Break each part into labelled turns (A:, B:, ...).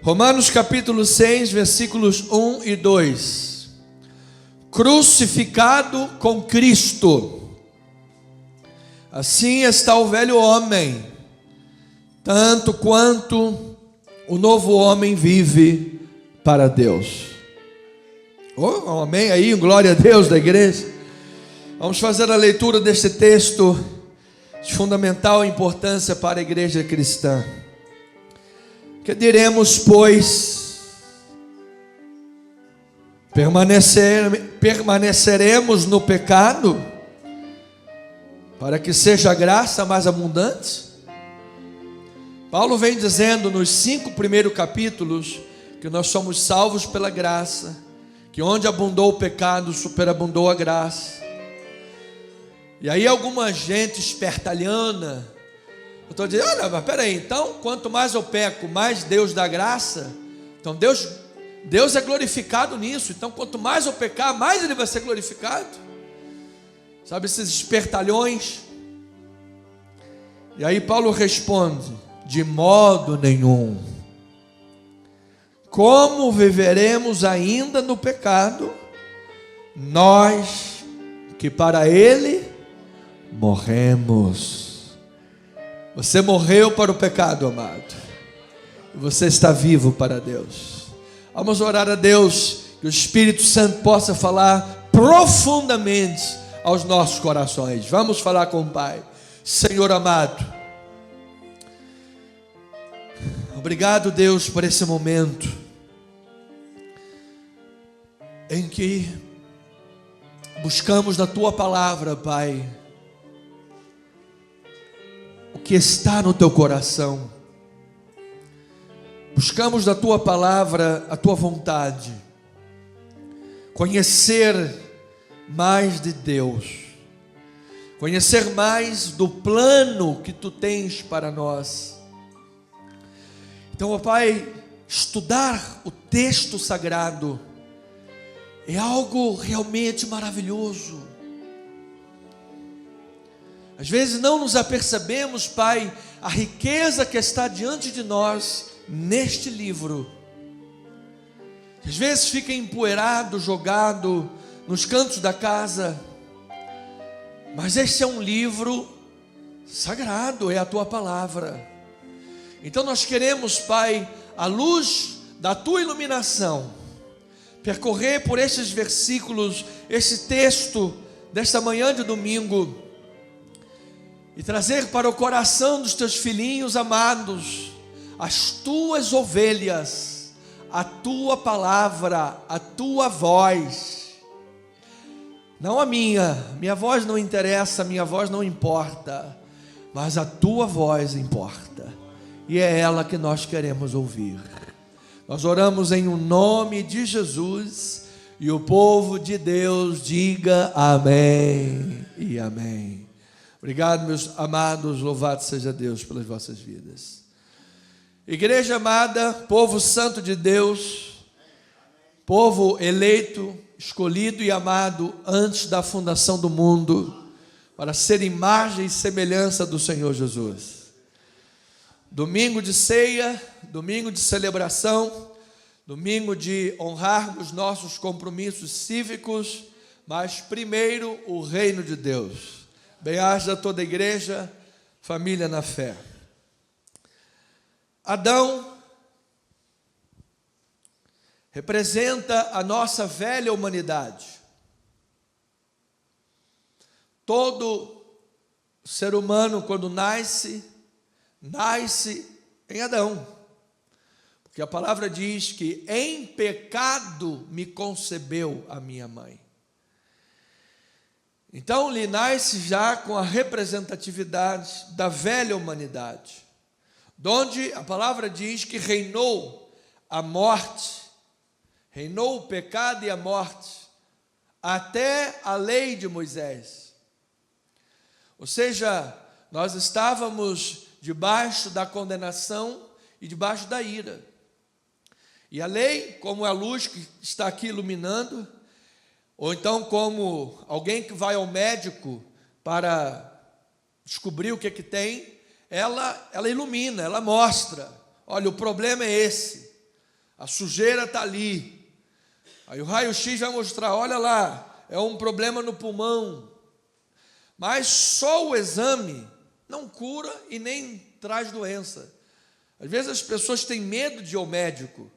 A: Romanos capítulo 6, versículos 1 e 2. Crucificado com Cristo, assim está o velho homem, tanto quanto o novo homem vive para Deus. Oh, amém aí, glória a Deus da igreja. Vamos fazer a leitura deste texto de fundamental importância para a igreja cristã. Que diremos, pois? Permaneceremos no pecado para que seja a graça mais abundante? Paulo vem dizendo nos 5 primeiros capítulos que nós somos salvos pela graça, que onde abundou o pecado, superabundou a graça. E aí alguma gente espertalhana, eu estou dizendo, olha, mas peraí, então quanto mais eu peco, mais Deus dá graça. Então Deus é glorificado nisso. Então quanto mais eu pecar, mais Ele vai ser glorificado. Sabe esses espertalhões? E aí Paulo responde, de modo nenhum. Como viveremos ainda no pecado, nós que para Ele morremos? Você morreu para o pecado, amado, e você está vivo para Deus. Vamos orar a Deus, que o Espírito Santo possa falar profundamente aos nossos corações. Vamos falar com o Pai. Senhor amado, obrigado, Deus, por esse momento em que buscamos na Tua palavra, Pai, o que está no Teu coração. Buscamos da Tua palavra a Tua vontade, conhecer mais de Deus, conhecer mais do plano que Tu tens para nós. Então, ó Pai, estudar o texto sagrado é algo realmente maravilhoso. Às vezes não nos apercebemos, Pai, a riqueza que está diante de nós neste livro. Às vezes fica empoeirado, jogado nos cantos da casa, mas este é um livro sagrado, é a Tua palavra. Então nós queremos, Pai, à luz da Tua iluminação, percorrer por estes versículos, esse texto desta manhã de domingo, e trazer para o coração dos Teus filhinhos amados, as Tuas ovelhas, a Tua palavra, a Tua voz. Não a minha voz não interessa, minha voz não importa, mas a Tua voz importa, e é ela que nós queremos ouvir. Nós oramos em o nome de Jesus, e o povo de Deus diga amém e amém. Obrigado, meus amados, louvado seja Deus pelas vossas vidas. Igreja amada, povo santo de Deus, povo eleito, escolhido e amado antes da fundação do mundo, para ser imagem e semelhança do Senhor Jesus. Domingo de ceia, domingo de celebração, domingo de honrarmos nossos compromissos cívicos, mas primeiro o reino de Deus. Bem-aja toda a igreja, família na fé. Adão representa a nossa velha humanidade. Todo ser humano, quando nasce em Adão. Porque a palavra diz que em pecado me concebeu a minha mãe. Então ele nasce já com a representatividade da velha humanidade, onde a palavra diz que reinou a morte, reinou o pecado e a morte, até a lei de Moisés. Ou seja, nós estávamos debaixo da condenação e debaixo da ira. E a lei, como a luz que está aqui iluminando, ou então como alguém que vai ao médico para descobrir o que tem, ela ilumina, ela mostra, olha, o problema é esse, a sujeira está ali. Aí o raio-x vai mostrar, olha lá, é um problema no pulmão. Mas só o exame não cura e nem traz doença. Às vezes as pessoas têm medo de ir ao médico.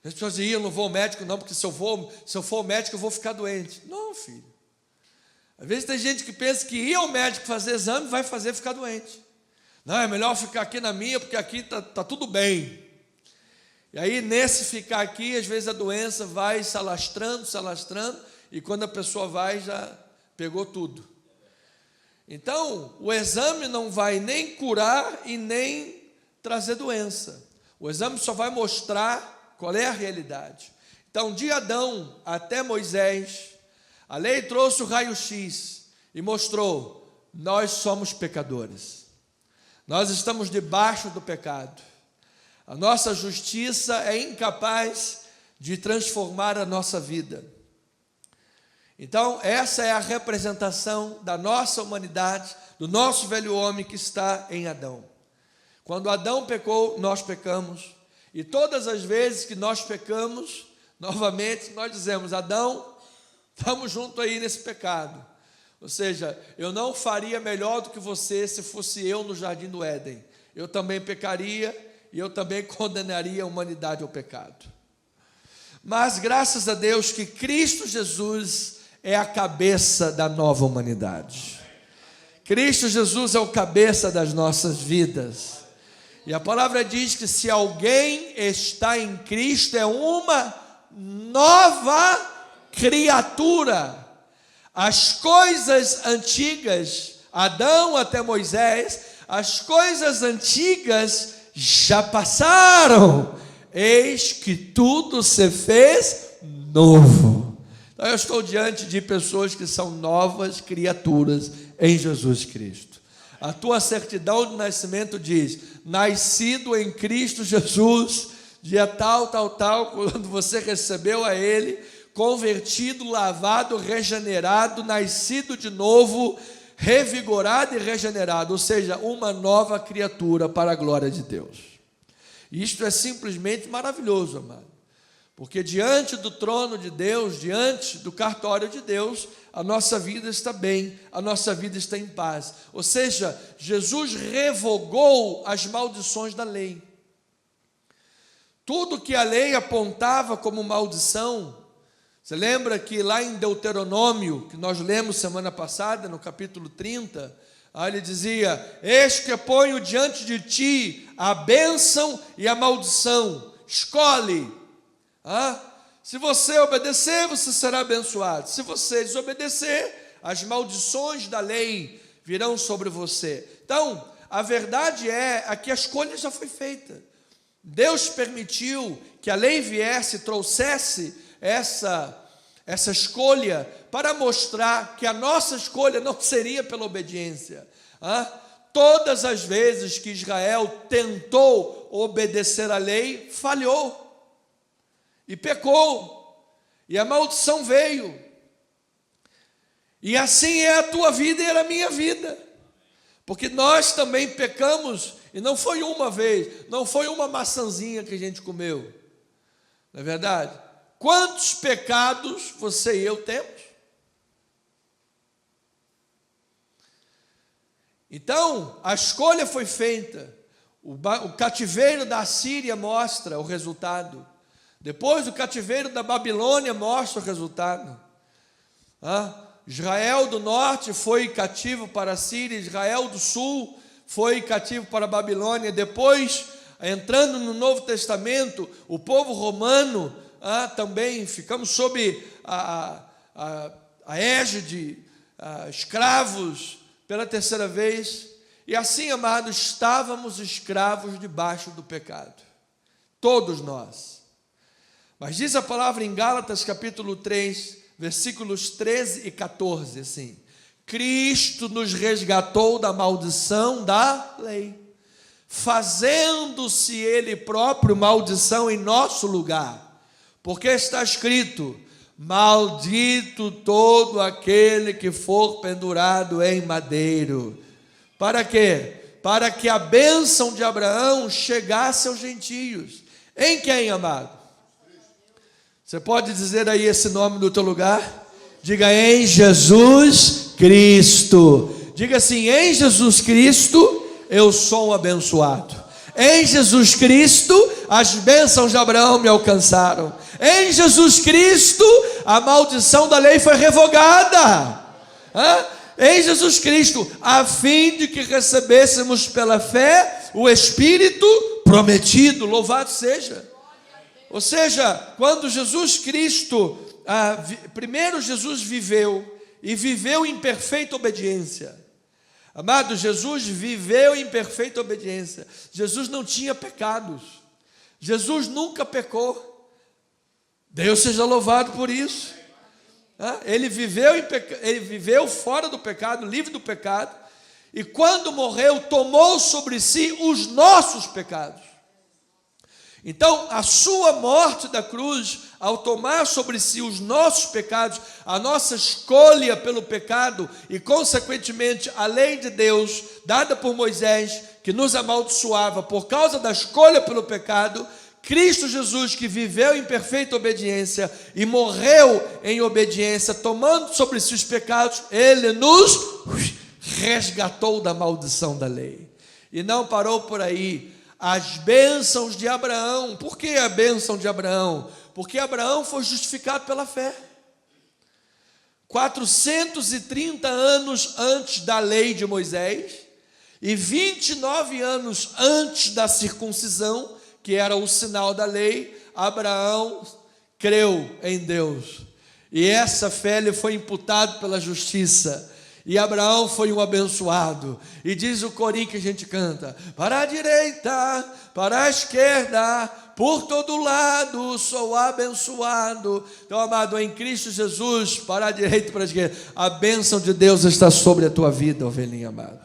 A: As pessoas dizem, eu não vou ao médico não, porque se eu for ao médico eu vou ficar doente. Não, filho. Às vezes tem gente que pensa que ir ao médico fazer exame vai fazer ficar doente. Não, é melhor ficar aqui na minha, porque aqui tá tudo bem. E aí, nesse ficar aqui, às vezes a doença vai se alastrando, e quando a pessoa vai, já pegou tudo. Então, o exame não vai nem curar e nem trazer doença. O exame só vai mostrar qual é a realidade. Então, de Adão até Moisés, a lei trouxe o raio-x e mostrou, nós somos pecadores. Nós estamos debaixo do pecado. A nossa justiça é incapaz de transformar a nossa vida. Então, essa é a representação da nossa humanidade, do nosso velho homem que está em Adão. Quando Adão pecou, nós pecamos. E todas as vezes que nós pecamos, novamente nós dizemos, Adão, estamos juntos aí nesse pecado. Ou seja, eu não faria melhor do que você se fosse eu no jardim do Éden. Eu também pecaria e eu também condenaria a humanidade ao pecado. Mas graças a Deus que Cristo Jesus é a cabeça da nova humanidade. Cristo Jesus é o cabeça das nossas vidas. E a palavra diz que se alguém está em Cristo é uma nova criatura. As coisas antigas, Adão até Moisés, as coisas antigas já passaram, eis que tudo se fez novo. Então eu estou diante de pessoas que são novas criaturas em Jesus Cristo. A tua certidão de nascimento diz, nascido em Cristo Jesus, dia tal, quando você recebeu a Ele, convertido, lavado, regenerado, nascido de novo, revigorado e regenerado, ou seja, uma nova criatura para a glória de Deus. Isto é simplesmente maravilhoso, amado, porque diante do trono de Deus, diante do cartório de Deus, a nossa vida está bem, a nossa vida está em paz. Ou seja, Jesus revogou as maldições da lei. Tudo que a lei apontava como maldição. Você lembra que lá em Deuteronômio, que nós lemos semana passada, no capítulo 30, ele dizia, eis que ponho diante de ti a bênção e a maldição, escolhe. Se você obedecer, você será abençoado. Se você desobedecer, as maldições da lei virão sobre você. Então, a verdade é que a escolha já foi feita. Deus permitiu que a lei viesse e trouxesse essa escolha para mostrar que a nossa escolha não seria pela obediência. Todas as vezes que Israel tentou obedecer a lei, falhou e pecou, e a maldição veio. E assim é a tua vida e era a minha vida, porque nós também pecamos, e não foi uma vez, não foi uma maçãzinha que a gente comeu, não é verdade? Quantos pecados você e eu temos? Então, a escolha foi feita. O cativeiro da Assíria mostra o resultado. Depois, o cativeiro da Babilônia mostra o resultado. Israel do norte foi cativo para a Síria, Israel do sul foi cativo para a Babilônia. Depois, entrando no Novo Testamento, o povo romano também ficamos sob a égide, escravos pela terceira vez. E assim, amados, estávamos escravos debaixo do pecado, todos nós. Mas diz a palavra em Gálatas capítulo 3, versículos 13 e 14, assim, Cristo nos resgatou da maldição da lei, fazendo-se Ele próprio maldição em nosso lugar, porque está escrito, maldito todo aquele que for pendurado em madeiro. Para quê? Para que a bênção de Abraão chegasse aos gentios. Em quem, amado? Você pode dizer aí esse nome do teu lugar? Diga: em Jesus Cristo. Diga assim: em Jesus Cristo eu sou um abençoado. Em Jesus Cristo as bênçãos de Abraão me alcançaram. Em Jesus Cristo a maldição da lei foi revogada. Em Jesus Cristo, a fim de que recebêssemos pela fé o Espírito prometido. Louvado seja. Ou seja, quando Jesus Cristo, primeiro Jesus viveu, e viveu em perfeita obediência. Amado, Jesus viveu em perfeita obediência. Jesus não tinha pecados. Jesus nunca pecou. Deus seja louvado por isso. Ele viveu fora do pecado, livre do pecado, e quando morreu, tomou sobre si os nossos pecados. Então, a sua morte da cruz, ao tomar sobre si os nossos pecados, a nossa escolha pelo pecado e, consequentemente, a lei de Deus, dada por Moisés, que nos amaldiçoava por causa da escolha pelo pecado, Cristo Jesus, que viveu em perfeita obediência e morreu em obediência, tomando sobre si os pecados, Ele nos resgatou da maldição da lei. E não parou por aí. As bênçãos de Abraão. Por que a bênção de Abraão? Porque Abraão foi justificado pela fé. 430 anos antes da lei de Moisés e 29 anos antes da circuncisão, que era o sinal da lei, Abraão creu em Deus. E essa fé lhe foi imputada pela justiça. E Abraão foi um abençoado. E diz o corinho que a gente canta: para a direita, para a esquerda, por todo lado sou abençoado. Então, amado, em Cristo Jesus, para a direita e para a esquerda, a bênção de Deus está sobre a tua vida, ovelhinha amada.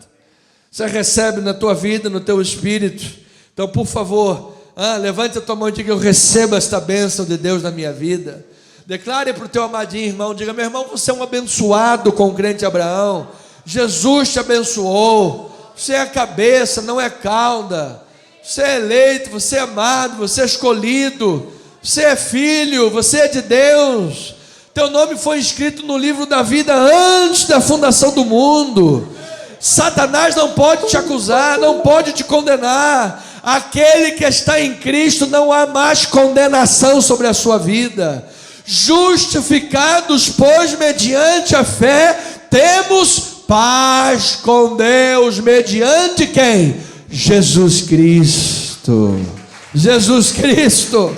A: Você recebe na tua vida, no teu espírito. Então, por favor, levante a tua mão e diga: eu recebo esta bênção de Deus na minha vida. Declare para o teu amadinho irmão, diga: meu irmão, você é um abençoado com o crente Abraão. Jesus te abençoou. Você é a cabeça, não é cauda. Você é eleito, você é amado, você é escolhido. Você é filho, você é de Deus. Teu nome foi escrito no livro da vida antes da fundação do mundo. Satanás não pode te acusar, não pode te condenar. Aquele que está em Cristo, não há mais condenação sobre a sua vida. Justificados, pois, mediante a fé, temos paz com Deus, mediante quem? Jesus Cristo. Jesus Cristo.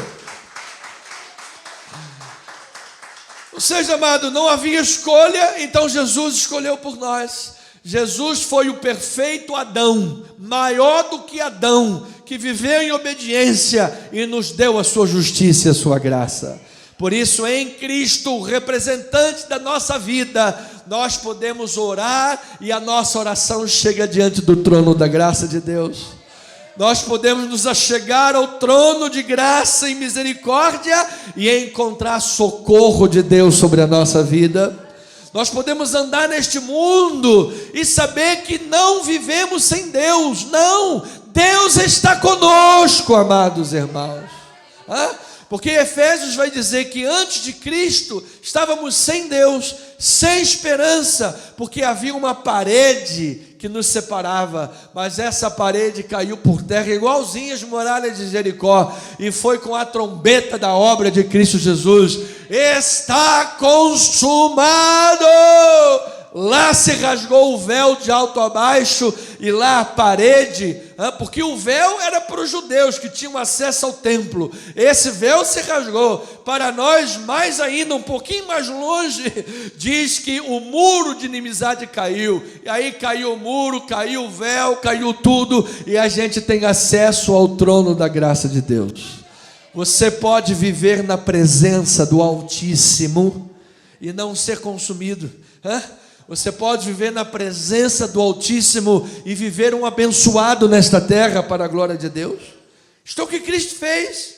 A: Ou seja, amado, não havia escolha, então Jesus escolheu por nós. Jesus foi o perfeito Adão, maior do que Adão, que viveu em obediência e nos deu a sua justiça e a sua graça. Por isso, em Cristo, o representante da nossa vida, nós podemos orar e a nossa oração chega diante do trono da graça de Deus. Nós podemos nos achegar ao trono de graça e misericórdia e encontrar socorro de Deus sobre a nossa vida. Nós podemos andar neste mundo e saber que não vivemos sem Deus. Não, Deus está conosco, amados irmãos. Porque Efésios vai dizer que antes de Cristo estávamos sem Deus, sem esperança, porque havia uma parede que nos separava, mas essa parede caiu por terra, igualzinha as muralhas de Jericó, e foi com a trombeta da obra de Cristo Jesus: está consumado! Lá se rasgou o véu de alto a baixo, e lá a parede, porque o véu era para os judeus que tinham acesso ao templo. Esse véu se rasgou. Para nós, mais ainda, um pouquinho mais longe, diz que o muro de inimizade caiu. E aí caiu o muro, caiu o véu, caiu tudo, e a gente tem acesso ao trono da graça de Deus. Você pode viver na presença do Altíssimo e não ser consumido. Você pode viver na presença do Altíssimo e viver um abençoado nesta terra para a glória de Deus. Isto é o que Cristo fez.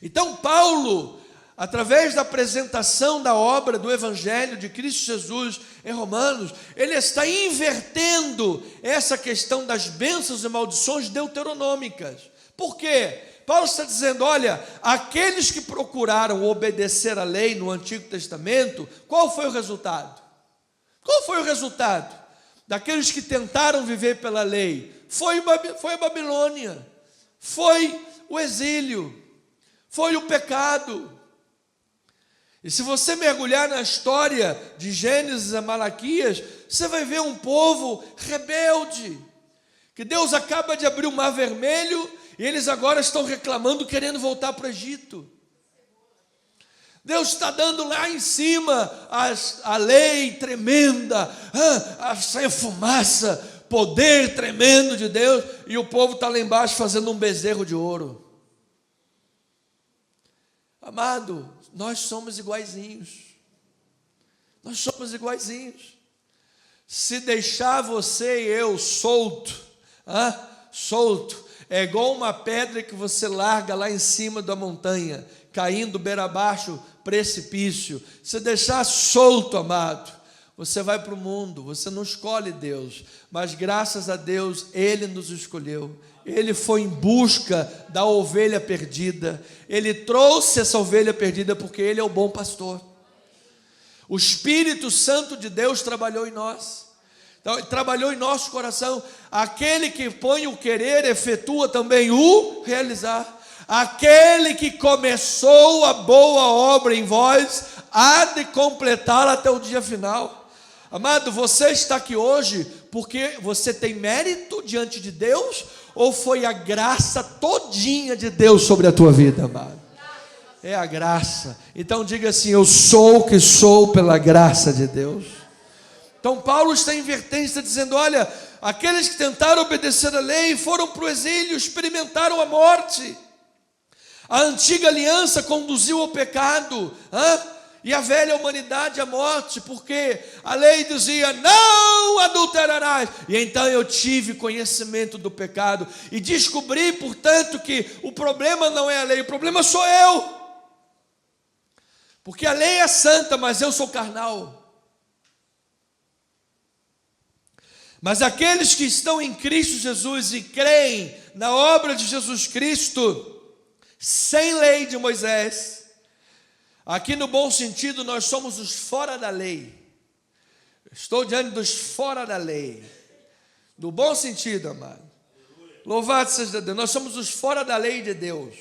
A: Então Paulo, através da apresentação da obra do Evangelho de Cristo Jesus em Romanos, ele está invertendo essa questão das bênçãos e maldições deuteronômicas. Por quê? Paulo está dizendo, olha, aqueles que procuraram obedecer a lei no Antigo Testamento, qual foi o resultado? Qual foi o resultado daqueles que tentaram viver pela lei? Foi a Babilônia, foi o exílio, foi o pecado. E se você mergulhar na história de Gênesis a Malaquias, você vai ver um povo rebelde, que Deus acaba de abrir o Mar Vermelho, e eles agora estão reclamando, querendo voltar para o Egito. Deus está dando lá em cima a lei tremenda, a fumaça, poder tremendo de Deus, e o povo está lá embaixo fazendo um bezerro de ouro. Amado, nós somos iguaizinhos. Nós somos iguaizinhos. Se deixar você e eu solto, é igual uma pedra que você larga lá em cima da montanha, caindo beira abaixo, precipício. Se deixar solto, amado, você vai para o mundo. Você não escolhe Deus, mas graças a Deus Ele nos escolheu. Ele foi em busca da ovelha perdida. Ele trouxe essa ovelha perdida porque Ele é o bom pastor. O Espírito Santo de Deus trabalhou em nós. Então, trabalhou em nosso coração. Aquele que põe o querer, efetua também o realizar. Aquele que começou a boa obra em vós, há de completá-la até o dia final. Amado, você está aqui hoje porque você tem mérito diante de Deus, ou foi a graça todinha de Deus sobre a tua vida, amado? É a graça. Então diga assim, eu sou o que sou pela graça de Deus. Então Paulo está invertendo, está dizendo, olha, aqueles que tentaram obedecer a lei, foram para o exílio, experimentaram a morte. A antiga aliança conduziu ao pecado, e a velha humanidade à morte, porque a lei dizia, não adulterarás. E então eu tive conhecimento do pecado, e descobri, portanto, que o problema não é a lei, o problema sou eu. Porque a lei é santa, mas eu sou carnal. Mas aqueles que estão em Cristo Jesus e creem na obra de Jesus Cristo, sem lei de Moisés, aqui no bom sentido, nós somos os fora da lei. Estou diante dos fora da lei. No bom sentido, amado. Louvado seja Deus. Nós somos os fora da lei de Deus.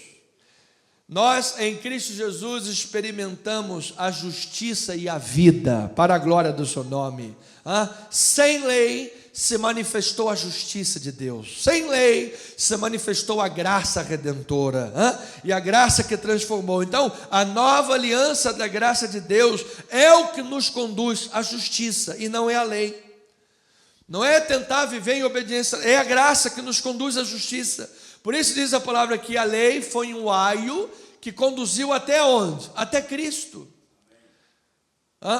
A: Nós, em Cristo Jesus, experimentamos a justiça e a vida, para a glória do seu nome. Sem lei se manifestou a justiça de Deus. Sem lei se manifestou a graça redentora, e a graça que transformou. Então, a nova aliança da graça de Deus é o que nos conduz à justiça, e não é a lei. Não é tentar viver em obediência, é a graça que nos conduz à justiça. Por isso diz a palavra que a lei foi um aio que conduziu até onde? Até Cristo.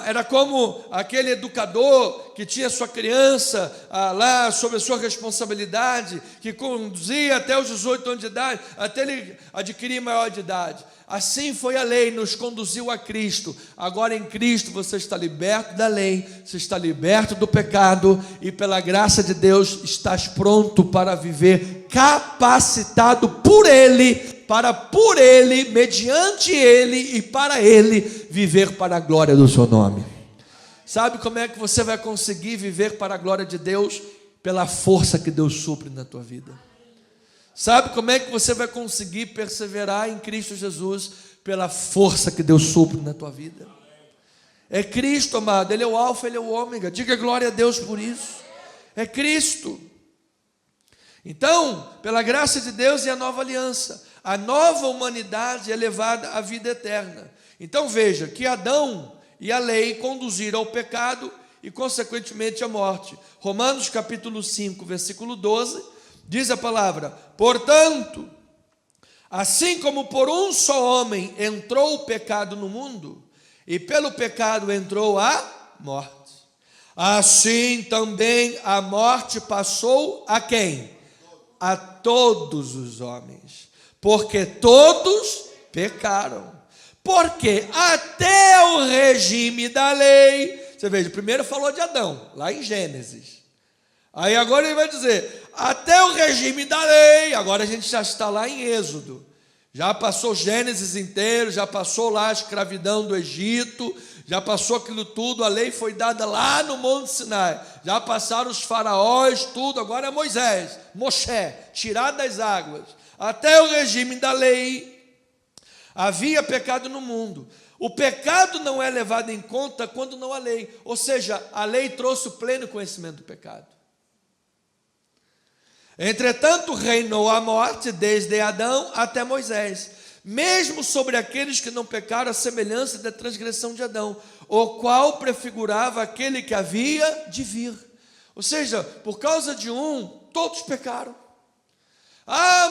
A: Era como aquele educador que tinha sua criança lá sob a sua responsabilidade, que conduzia até os 18 anos de idade, até ele adquirir maior de idade. Assim foi a lei, nos conduziu a Cristo. Agora em Cristo você está liberto da lei, você está liberto do pecado, e pela graça de Deus estás pronto para viver, capacitado por Ele, para por Ele, mediante Ele e para Ele, viver para a glória do seu nome. Sabe como é que você vai conseguir viver para a glória de Deus? Pela força que Deus supre na tua vida. Sabe como é que você vai conseguir perseverar em Cristo Jesus? Pela força que Deus supre na tua vida. É Cristo, amado, Ele é o alfa, Ele é o ômega. Diga glória a Deus por isso. É Cristo. Então, pela graça de Deus e a nova aliança, a nova humanidade é levada à vida eterna. Então veja que Adão e a lei conduziram ao pecado e consequentemente à morte. Romanos capítulo 5, versículo 12, diz a palavra: portanto, assim como por um só homem entrou o pecado no mundo, e pelo pecado entrou a morte, assim também a morte passou a quem? A todos os homens, porque todos pecaram. Porque até o regime da lei, você veja, primeiro falou de Adão, lá em Gênesis. Aí agora ele vai dizer, até o regime da lei, agora a gente já está lá em Êxodo. Já passou Gênesis inteiro, já passou lá a escravidão do Egito, já passou aquilo tudo, a lei foi dada lá no Monte Sinai, já passaram os faraós, tudo, agora é Moisés, Moshe, tirado das águas, até o regime da lei, havia pecado no mundo. O pecado não é levado em conta quando não há lei, ou seja, a lei trouxe o pleno conhecimento do pecado. Entretanto, reinou a morte desde Adão até Moisés, mesmo sobre aqueles que não pecaram, a semelhança da transgressão de Adão, o qual prefigurava aquele que havia de vir. Ou seja, por causa de um, todos pecaram.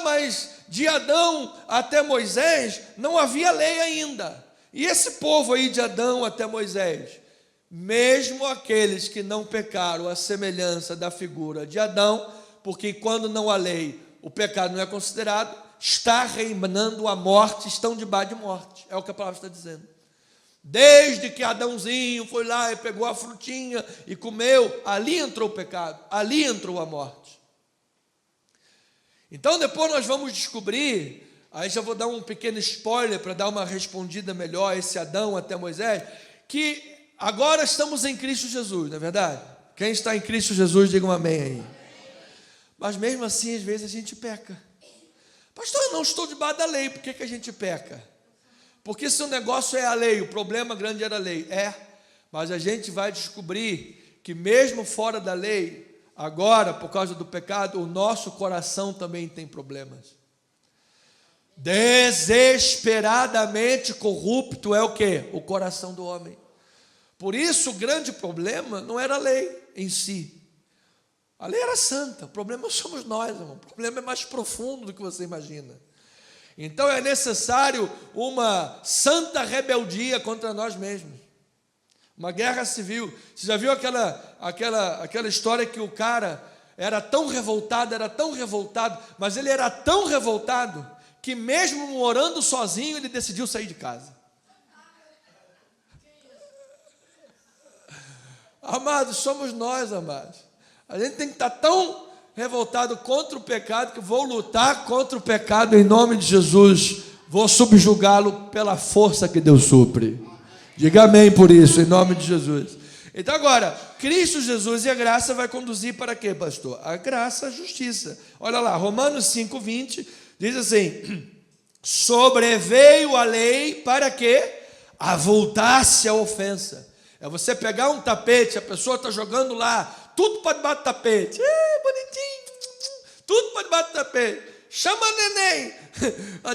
A: Mas de Adão até Moisés não havia lei ainda. E esse povo aí de Adão até Moisés, mesmo aqueles que não pecaram, a semelhança da figura de Adão, porque quando não há lei, o pecado não é considerado, está reinando a morte, estão debaixo de morte. É o que a palavra está dizendo. Desde que Adãozinho foi lá e pegou a frutinha e comeu, ali entrou o pecado, ali entrou a morte. Então depois nós vamos descobrir, aí já vou dar um pequeno spoiler para dar uma respondida melhor a esse Adão até Moisés, que agora estamos em Cristo Jesus, não é verdade? Quem está em Cristo Jesus, diga um amém aí. Mas mesmo assim, às vezes a gente peca. Pastor, eu não estou debaixo da lei, por que a gente peca? Porque se o negócio é a lei, o problema grande era a lei. Mas a gente vai descobrir que mesmo fora da lei, agora, por causa do pecado, o nosso coração também tem problemas. Desesperadamente corrupto é o quê? O coração do homem. Por isso o grande problema não era a lei em si. A lei era santa, o problema somos nós, irmão. O problema é mais profundo do que você imagina. Então é necessário uma santa rebeldia contra nós mesmos. Uma guerra civil. Você já viu aquela história que o cara era tão revoltado, mas ele era tão revoltado que mesmo morando sozinho, ele decidiu sair de casa. Amados, somos nós, amados. A gente tem que estar tão revoltado contra o pecado que vou lutar contra o pecado em nome de Jesus. Vou subjugá-lo pela força que Deus supre. Diga amém por isso, em nome de Jesus. Então agora, Cristo Jesus e a graça vai conduzir para quê, pastor? A graça, a justiça. Olha lá, Romanos 5:20 diz assim: sobreveio a lei para que avultasse a ofensa. É você pegar um tapete, a pessoa está jogando lá, tudo para debaixo do tapete. Bonitinho, tudo para debaixo do tapete. Chama a neném,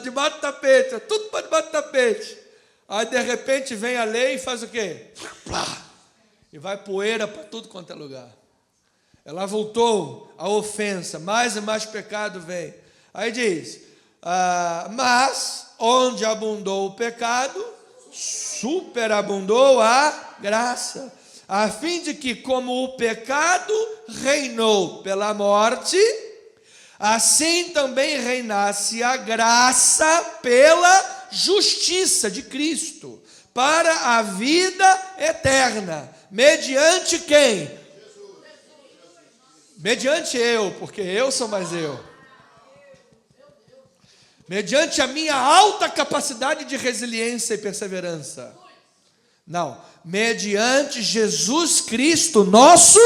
A: debaixo do tapete, tudo para debaixo do tapete. Aí de repente vem a lei e faz o quê? E vai poeira para tudo quanto é lugar. Ela voltou a ofensa, mais e mais pecado vem. Aí diz, mas onde abundou o pecado, superabundou a graça, a fim de que, como o pecado reinou pela morte, assim também reinasse a graça pela justiça de Cristo, para a vida eterna, mediante quem? Mediante eu, porque eu sou mais eu. Mediante a minha alta capacidade de resiliência e perseverança. Não, mediante Jesus Cristo, nosso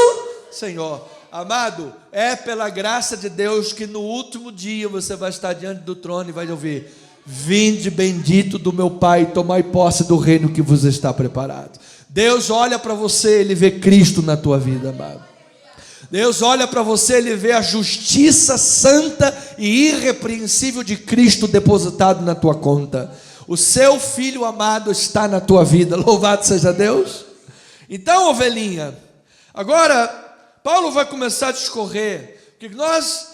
A: Senhor. Amado, é pela graça de Deus que no último dia você vai estar diante do trono e vai ouvir: vinde bendito do meu Pai, tomai posse do reino que vos está preparado. Deus olha para você, Ele vê Cristo na tua vida, amado. Deus olha para você, Ele vê a justiça santa e irrepreensível de Cristo depositado na tua conta. O seu Filho amado está na tua vida, louvado seja Deus. Então, ovelhinha, agora Paulo vai começar a discorrer, que nós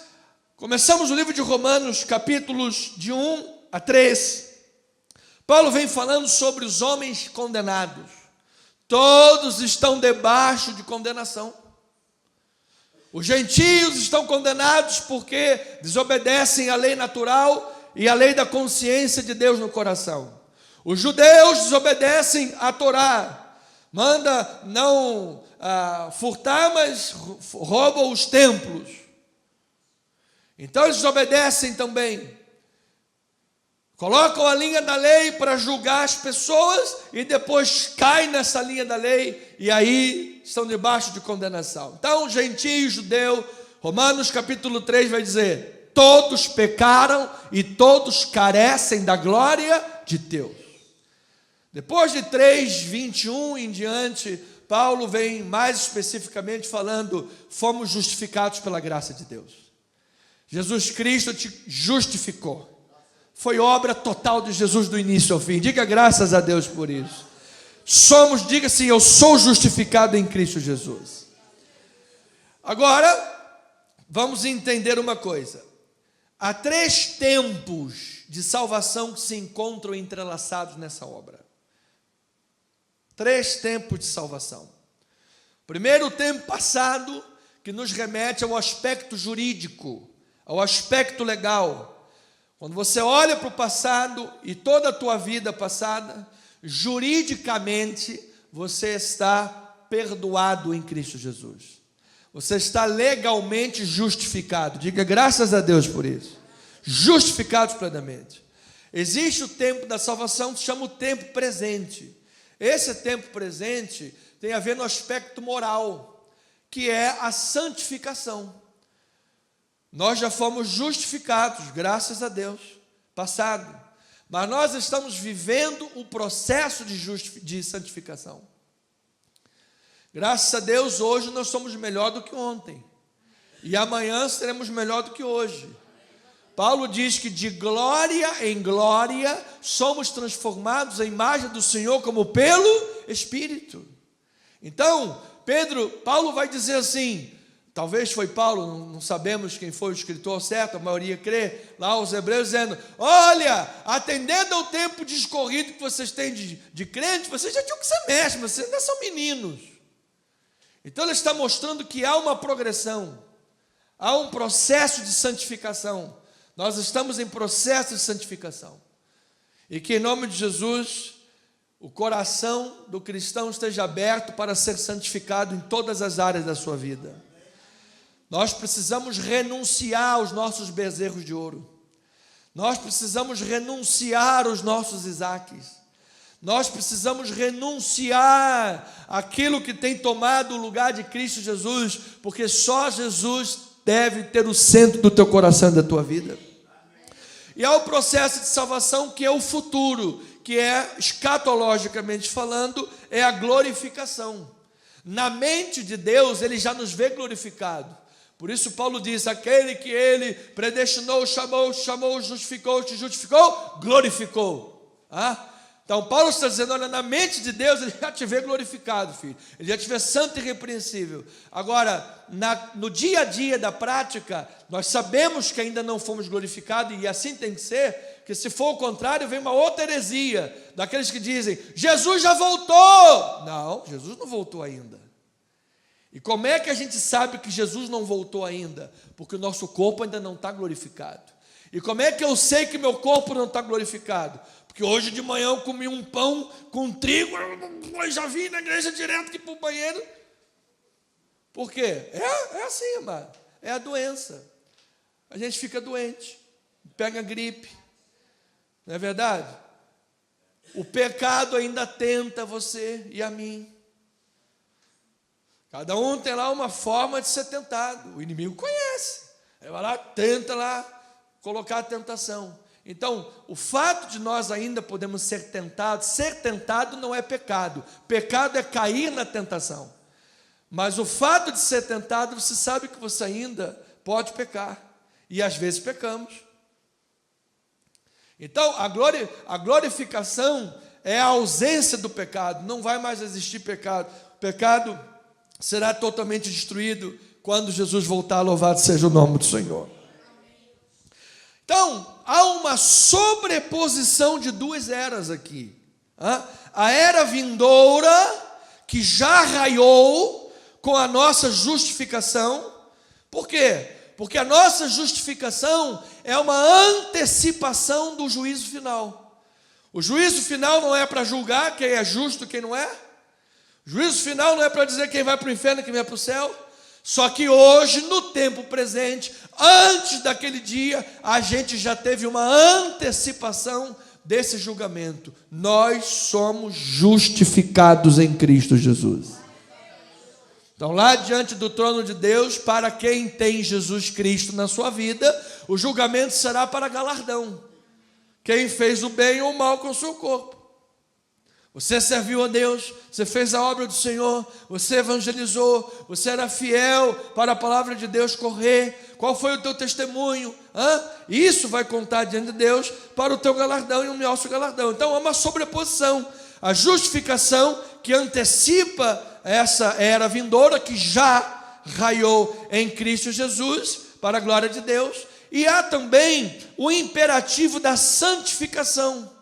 A: começamos o livro de Romanos, capítulos de 1 a 3. Paulo vem falando sobre os homens condenados. Todos estão debaixo de condenação. Os gentios estão condenados porque desobedecem à lei natural e à lei da consciência de Deus no coração. Os judeus desobedecem à Torá, manda não furtar, mas roubam os templos. Então eles desobedecem também. colocam a linha da lei para julgar as pessoas e depois caem nessa linha da lei e aí estão debaixo de condenação. Então, gentio e judeu, Romanos capítulo 3 vai dizer: todos pecaram e todos carecem da glória de Deus. Depois de 3:21 em diante, Paulo vem mais especificamente falando: fomos justificados pela graça de Deus. Jesus Cristo te justificou. Foi obra total de Jesus do início ao fim. Diga graças a Deus por isso. Diga assim: eu sou justificado em Cristo Jesus. Agora, vamos entender uma coisa. Há 3 tempos de salvação que se encontram entrelaçados nessa obra. 3 tempos de salvação. Primeiro, o tempo passado, que nos remete ao aspecto jurídico, ao aspecto legal. Quando você olha para o passado e toda a tua vida passada, juridicamente você está perdoado em Cristo Jesus. Você está legalmente justificado. Diga graças a Deus por isso. Justificados plenamente. Existe o tempo da salvação que se chama o tempo presente. Esse tempo presente tem a ver no aspecto moral, que é a santificação. Nós já fomos justificados, graças a Deus, passado. Mas nós estamos vivendo o processo de santificação. Graças a Deus, hoje nós somos melhor do que ontem. E amanhã seremos melhor do que hoje. Paulo diz que de glória em glória somos transformados à imagem do Senhor como pelo Espírito. Então, Paulo vai dizer assim, talvez foi Paulo, não sabemos quem foi o escritor certo, a maioria crê, lá aos Hebreus, dizendo: olha, atendendo ao tempo discorrido que vocês têm de crente, vocês já tinham que ser mestres, vocês ainda são meninos. Então ele está mostrando que há uma progressão, há um processo de santificação. Nós estamos em processo de santificação. E que em nome de Jesus, o coração do cristão esteja aberto para ser santificado em todas as áreas da sua vida. Nós precisamos renunciar aos nossos bezerros de ouro. Nós precisamos renunciar aos nossos Isaques. Nós precisamos renunciar àquilo que tem tomado o lugar de Cristo Jesus, porque só Jesus deve ter o centro do teu coração e da tua vida. E há o processo de salvação que é o futuro, que é, escatologicamente falando, é a glorificação. Na mente de Deus, Ele já nos vê glorificado. Por isso Paulo diz: aquele que Ele predestinou, chamou, justificou, te justificou, glorificou. Então Paulo está dizendo: olha, na mente de Deus Ele já te vê glorificado, filho. Ele já te vê santo e irrepreensível. Agora, no dia a dia da prática, nós sabemos que ainda não fomos glorificados, e assim tem que ser, que se for o contrário, vem uma outra heresia, daqueles que dizem: Jesus já voltou. Não, Jesus não voltou ainda. E como é que a gente sabe que Jesus não voltou ainda? Porque o nosso corpo ainda não está glorificado. E como é que eu sei que meu corpo não está glorificado? Porque hoje de manhã eu comi um pão com trigo, eu já vim na igreja direto aqui para o banheiro. Por quê? É assim, amado. É a doença. A gente fica doente, pega gripe. Não é verdade? O pecado ainda tenta você e a mim. Cada um tem lá uma forma de ser tentado. O inimigo conhece. Ele vai lá, tenta lá colocar a tentação. Então, o fato de nós ainda podemos ser tentado não é pecado. Pecado é cair na tentação. Mas o fato de ser tentado, você sabe que você ainda pode pecar. E às vezes pecamos. Então, a glorificação é a ausência do pecado. Não vai mais existir pecado. O pecado será totalmente destruído quando Jesus voltar. Louvado seja o nome do Senhor. Então, há uma sobreposição de 2 eras aqui. A era vindoura, que já raiou com a nossa justificação. Por quê? Porque a nossa justificação é uma antecipação do juízo final. O juízo final não é para julgar quem é justo e quem não é. O juízo final não é para dizer quem vai para o inferno e quem vai para o céu. Só que hoje, no tempo presente, antes daquele dia, a gente já teve uma antecipação desse julgamento. Nós somos justificados em Cristo Jesus. Então, lá diante do trono de Deus, para quem tem Jesus Cristo na sua vida, o julgamento será para galardão. Quem fez o bem ou o mal com o seu corpo. Você serviu a Deus, você fez a obra do Senhor, você evangelizou, você era fiel para a palavra de Deus correr. Qual foi o teu testemunho? Isso vai contar diante de Deus para o teu galardão e o nosso galardão. Então, é uma sobreposição. A justificação que antecipa essa era vindoura que já raiou em Cristo Jesus, para a glória de Deus. E há também o imperativo da santificação.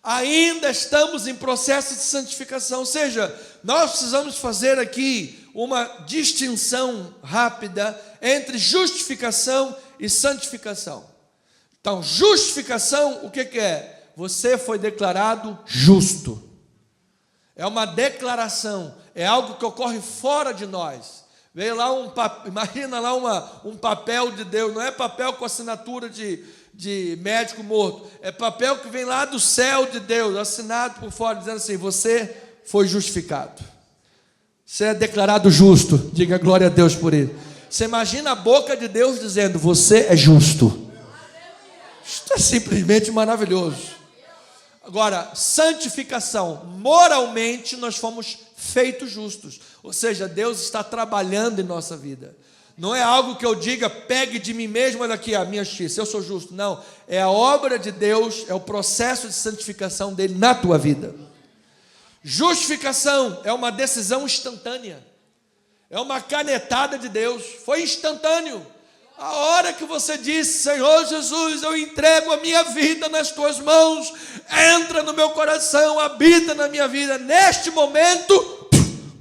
A: Ainda estamos em processo de santificação, ou seja, nós precisamos fazer aqui uma distinção rápida entre justificação e santificação. Então, justificação, o que é? Você foi declarado justo. É uma declaração, é algo que ocorre fora de nós. Veio lá imagina lá um papel de Deus, não é papel com assinatura de médico morto, é papel que vem lá do céu de Deus, assinado por fora, dizendo assim: você foi justificado. Você é declarado justo, diga glória a Deus por ele. Você imagina a boca de Deus dizendo: você é justo. Isso é simplesmente maravilhoso. Agora, santificação, moralmente nós fomos feitos justos, ou seja, Deus está trabalhando em nossa vida. Não é algo que eu diga, pegue de mim mesmo, olha aqui a minha justiça, eu sou justo. Não, é a obra de Deus, é o processo de santificação dele na tua vida. Justificação é uma decisão instantânea, é uma canetada de Deus, foi instantâneo. A hora que você disse: Senhor Jesus, eu entrego a minha vida nas tuas mãos, entra no meu coração, habita na minha vida, neste momento,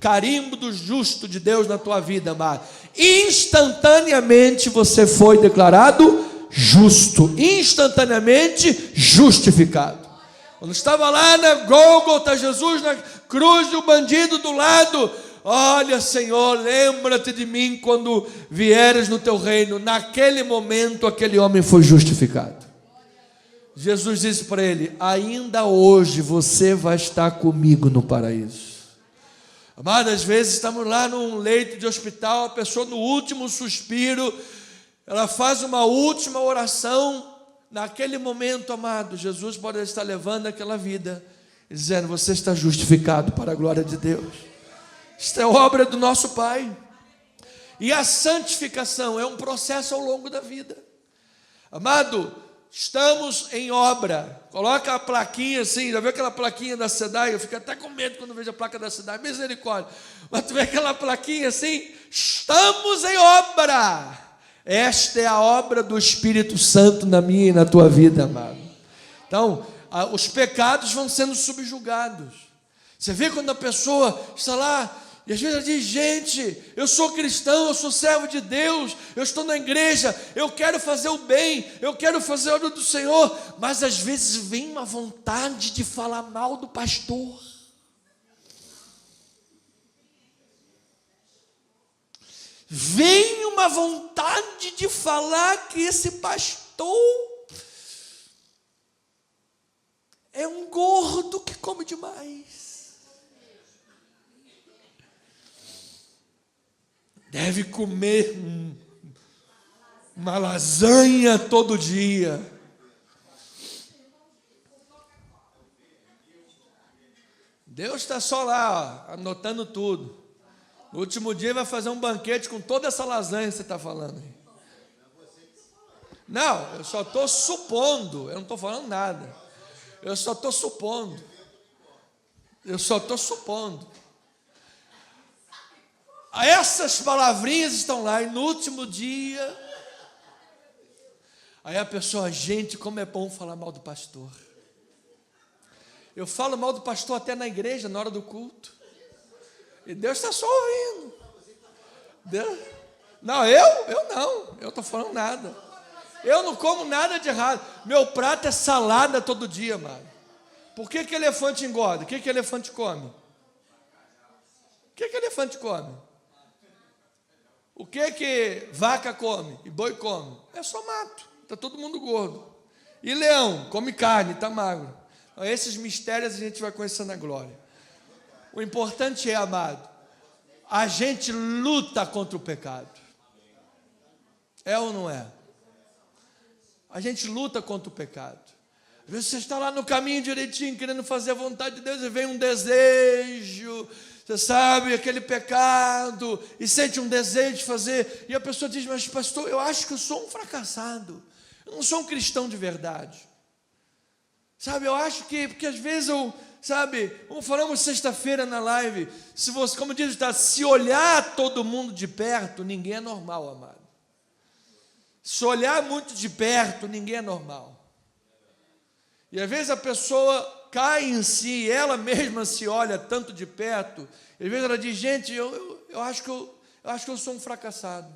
A: carimbo do justo de Deus na tua vida, amado. Instantaneamente você foi declarado justo, instantaneamente justificado. Quando estava lá na Gólgota, Jesus na cruz e o bandido do lado: olha, Senhor, lembra-te de mim quando vieres no teu reino. Naquele momento, aquele homem foi justificado. Jesus disse para ele: ainda hoje você vai estar comigo no paraíso. Amado, às vezes estamos lá num leito de hospital, a pessoa no último suspiro, ela faz uma última oração. Naquele momento, amado, Jesus pode estar levando aquela vida, dizendo: você está justificado para a glória de Deus. Isto é obra do nosso Pai. E a santificação é um processo ao longo da vida. Amado, estamos em obra. Coloca a plaquinha assim, já viu aquela plaquinha da SEDAI? Eu fico até com medo quando vejo a placa da SEDAI, misericórdia. Mas tu vê aquela plaquinha assim: estamos em obra. Esta é a obra do Espírito Santo na minha e na tua vida, amado. Então, os pecados vão sendo subjugados. Você vê quando a pessoa está lá, e às vezes ela diz: gente, eu sou cristão, eu sou servo de Deus, eu estou na igreja, eu quero fazer o bem, eu quero fazer a obra do Senhor, mas às vezes vem uma vontade de falar mal do pastor. Vem uma vontade de falar que esse pastor é um gordo que come demais. Deve comer uma lasanha todo dia. Deus está só lá, ó, anotando tudo. No último dia vai fazer um banquete com toda essa lasanha que você está falando. Não, eu só estou supondo, eu não estou falando nada. Eu só estou supondo. Eu só estou supondo. Essas palavrinhas estão lá, e no último dia, aí a pessoa: gente, como é bom falar mal do pastor. Eu falo mal do pastor até na igreja, na hora do culto, e Deus está só ouvindo. Deus... Não, eu não, eu estou falando nada. Eu não como nada de errado. Meu prato é salada todo dia, mano. Por que elefante engorda? O que elefante come? O que elefante come? O que vaca come e boi come? É só mato, está todo mundo gordo. E leão come carne, está magro. Então, esses mistérios a gente vai conhecer na glória. O importante é, amado, a gente luta contra o pecado. É ou não é? A gente luta contra o pecado. Às vezes você está lá no caminho direitinho, querendo fazer a vontade de Deus, e vem um desejo, você sabe, aquele pecado, e sente um desejo de fazer, e a pessoa diz, mas pastor, eu acho que eu sou um fracassado, eu não sou um cristão de verdade. Sabe, eu acho que, porque às vezes eu, sabe, como falamos sexta-feira na live, se você, como diz o ditado, se olhar todo mundo de perto, ninguém é normal, amado. Se olhar muito de perto, ninguém é normal. E às vezes a pessoa cai em si, ela mesma se olha tanto de perto, e às vezes ela diz, gente, eu acho que eu sou um fracassado.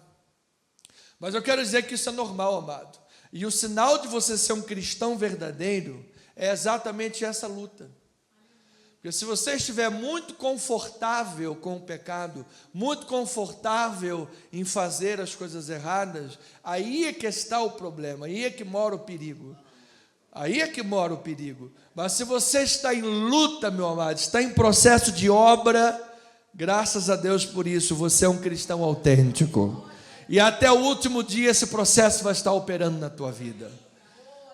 A: Mas eu quero dizer que isso é normal, amado. E o sinal de você ser um cristão verdadeiro é exatamente essa luta. Porque se você estiver muito confortável com o pecado, muito confortável em fazer as coisas erradas, aí é que está o problema, aí é que mora o perigo. Aí é que mora o perigo. Mas se você está em luta, meu amado, está em processo de obra, graças a Deus por isso, você é um cristão autêntico. E até o último dia esse processo vai estar operando na tua vida.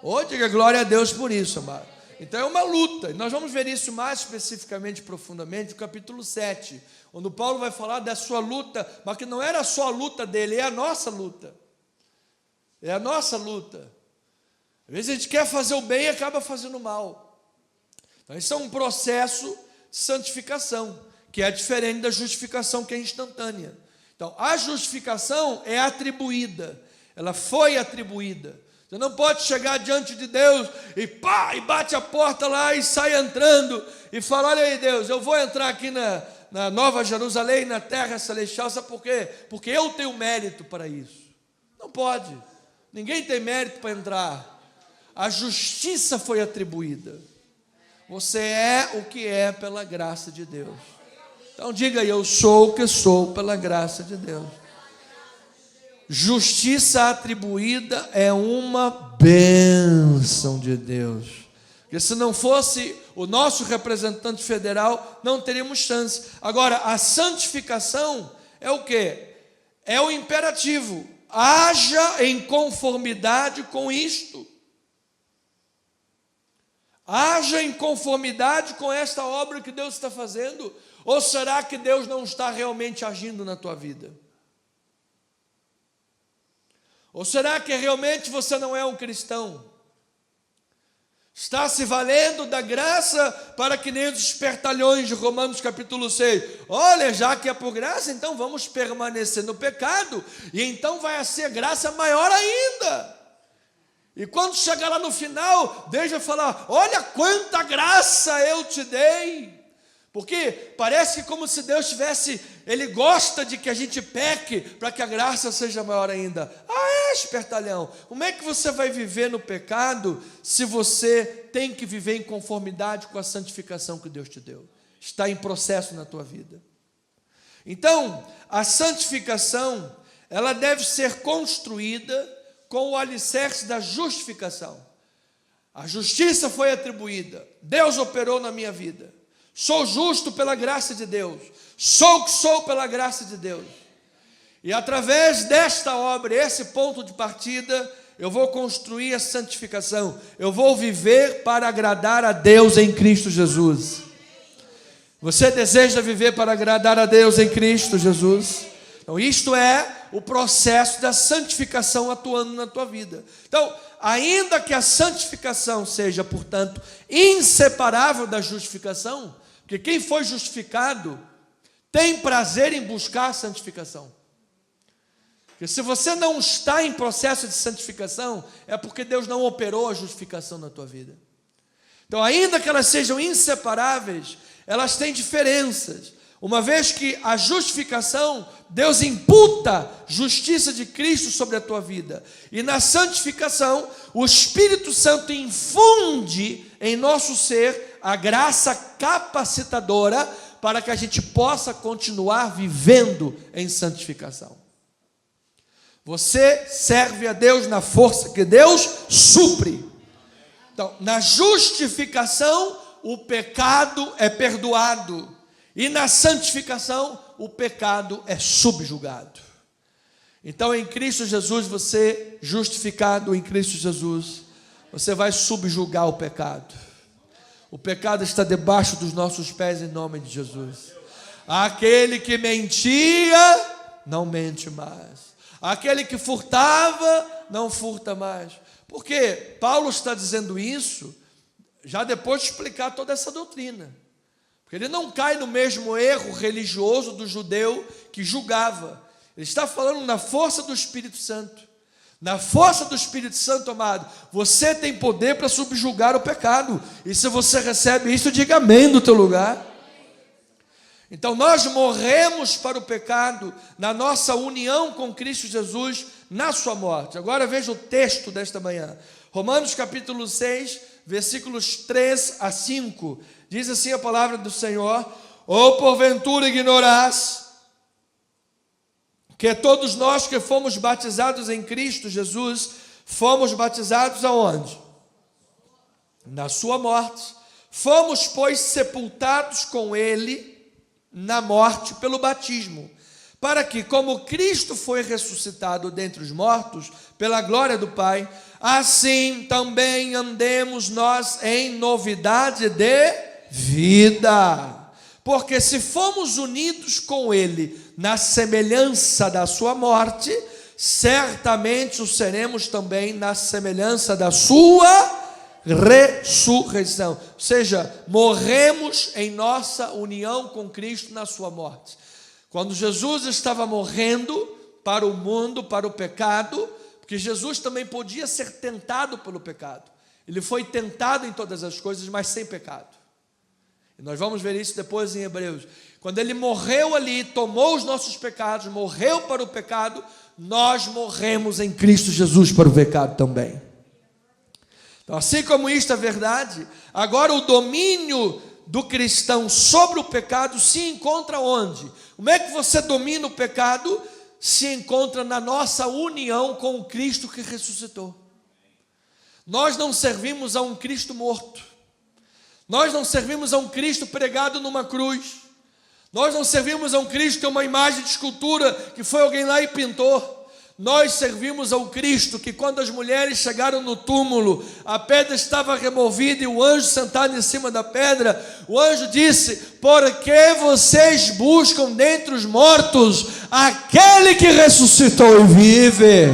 A: Oh, diga glória a Deus por isso, amado. Então é uma luta, e nós vamos ver isso mais especificamente, profundamente, no capítulo 7, onde Paulo vai falar da sua luta, mas que não era só a luta dele, é a nossa luta. É a nossa luta. Às vezes a gente quer fazer o bem e acaba fazendo o mal. Então isso é um processo de santificação, que é diferente da justificação, que é instantânea. Então a justificação é atribuída, ela foi atribuída. Você não pode chegar diante de Deus e pá, e bate a porta lá e sai entrando e fala, olha aí Deus, eu vou entrar aqui na Nova Jerusalém, na terra celestial, sabe por quê? Porque eu tenho mérito para isso. Não pode, ninguém tem mérito para entrar. A justiça foi atribuída. Você é o que é pela graça de Deus. Então diga aí, eu sou o que sou pela graça de Deus. Justiça atribuída é uma bênção de Deus. Porque se não fosse o nosso representante federal, não teríamos chance. Agora, a santificação é o quê? É o imperativo. Haja em conformidade com isto. Haja em conformidade com esta obra que Deus está fazendo? Ou será que Deus não está realmente agindo na tua vida? Ou será que realmente você não é um cristão? Está se valendo da graça para que nem os espertalhões de Romanos capítulo 6. Olha, já que é por graça, então vamos permanecer no pecado, e então vai ser graça maior ainda. E quando chegar lá no final, Deus vai falar, olha quanta graça eu te dei. Porque parece que como se Deus tivesse, Ele gosta de que a gente peque, para que a graça seja maior ainda. Ah, espertalhão, como é que você vai viver no pecado, se você tem que viver em conformidade com a santificação que Deus te deu? Está em processo na tua vida. Então, a santificação, ela deve ser construída com o alicerce da justificação. A justiça foi atribuída, Deus operou na minha vida, sou justo pela graça de Deus, sou o que sou pela graça de Deus, e através desta obra, esse ponto de partida, eu vou construir a santificação, eu vou viver para agradar a Deus em Cristo Jesus. Você deseja viver para agradar a Deus em Cristo Jesus? Então isto é o processo da santificação atuando na tua vida. Então, ainda que a santificação seja, portanto, inseparável da justificação, porque quem foi justificado tem prazer em buscar a santificação. Porque se você não está em processo de santificação, é porque Deus não operou a justificação na tua vida. Então, ainda que elas sejam inseparáveis, elas têm diferenças. Uma vez que a justificação, Deus imputa justiça de Cristo sobre a tua vida. E na santificação, o Espírito Santo infunde em nosso ser a graça capacitadora para que a gente possa continuar vivendo em santificação. Você serve a Deus na força que Deus supre. Então, na justificação, o pecado é perdoado. E na santificação, o pecado é subjugado. Então, em Cristo Jesus, você, justificado em Cristo Jesus, você vai subjugar o pecado. O pecado está debaixo dos nossos pés em nome de Jesus. Aquele que mentia, não mente mais. Aquele que furtava, não furta mais. Por quê? Paulo está dizendo isso já depois de explicar toda essa doutrina. Porque ele não cai no mesmo erro religioso do judeu que julgava. Ele está falando na força do Espírito Santo. Na força do Espírito Santo, amado, você tem poder para subjugar o pecado. E se você recebe isso, diga amém no teu lugar. Então nós morremos para o pecado na nossa união com Cristo Jesus na sua morte. Agora veja o texto desta manhã. Romanos capítulo 6, versículos 3 a 5. Diz assim a palavra do Senhor: ou porventura ignorás que todos nós que fomos batizados em Cristo Jesus, fomos batizados aonde? Na sua morte. Fomos, pois, sepultados com Ele na morte pelo batismo, para que, como Cristo foi ressuscitado dentre os mortos, pela glória do Pai, assim também andemos nós em novidade de vida. Porque se fomos unidos com Ele na semelhança da sua morte, certamente o seremos também na semelhança da sua ressurreição. Ou seja, morremos em nossa união com Cristo na sua morte. Quando Jesus estava morrendo para o mundo, para o pecado, porque Jesus também podia ser tentado pelo pecado. Ele foi tentado em todas as coisas, mas sem pecado. E nós vamos ver isso depois em Hebreus. Quando ele morreu ali, tomou os nossos pecados, morreu para o pecado, nós morremos em Cristo Jesus para o pecado também. Então, assim como isto é verdade, agora o domínio do cristão sobre o pecado se encontra onde? Como é que você domina o pecado? Se encontra na nossa união com o Cristo que ressuscitou. Nós não servimos a um Cristo morto. Nós não servimos a um Cristo pregado numa cruz. Nós não servimos a um Cristo que é uma imagem de escultura que foi alguém lá e pintou. Nós servimos ao Cristo que, quando as mulheres chegaram no túmulo, a pedra estava removida e o anjo sentado em cima da pedra, o anjo disse: por que vocês buscam dentre os mortos aquele que ressuscitou e vive?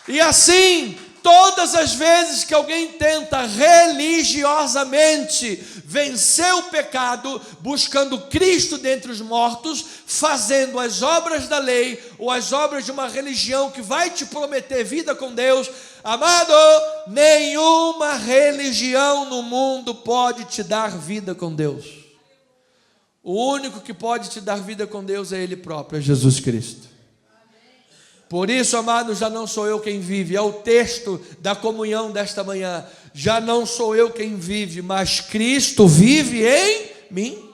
A: E assim, todas as vezes que alguém tenta religiosamente vencer o pecado, buscando Cristo dentre os mortos, fazendo as obras da lei, ou as obras de uma religião que vai te prometer vida com Deus, amado, nenhuma religião no mundo pode te dar vida com Deus. O único que pode te dar vida com Deus é Ele próprio, é Jesus Cristo. Por isso, amado, já não sou eu quem vive, é o texto da comunhão desta manhã. Já não sou eu quem vive, mas Cristo vive em mim.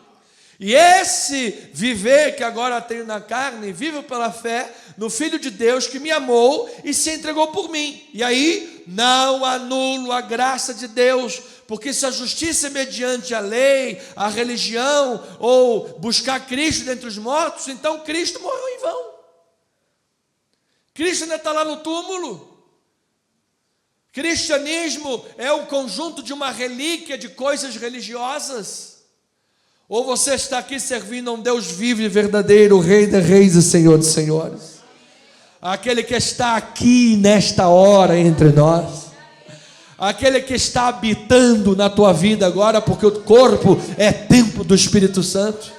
A: E esse viver que agora tenho na carne, vivo pela fé no Filho de Deus que me amou e se entregou por mim. E aí, não anulo a graça de Deus, porque se a justiça é mediante a lei, a religião, ou buscar Cristo dentre os mortos, então Cristo morreu em vão. Cristo ainda está lá no túmulo. Cristianismo é um conjunto de uma relíquia de coisas religiosas. Ou você está aqui servindo a um Deus vivo e verdadeiro, Rei de reis e Senhor de senhores. Aquele que está aqui nesta hora entre nós. Aquele que está habitando na tua vida agora, porque o corpo é templo do Espírito Santo.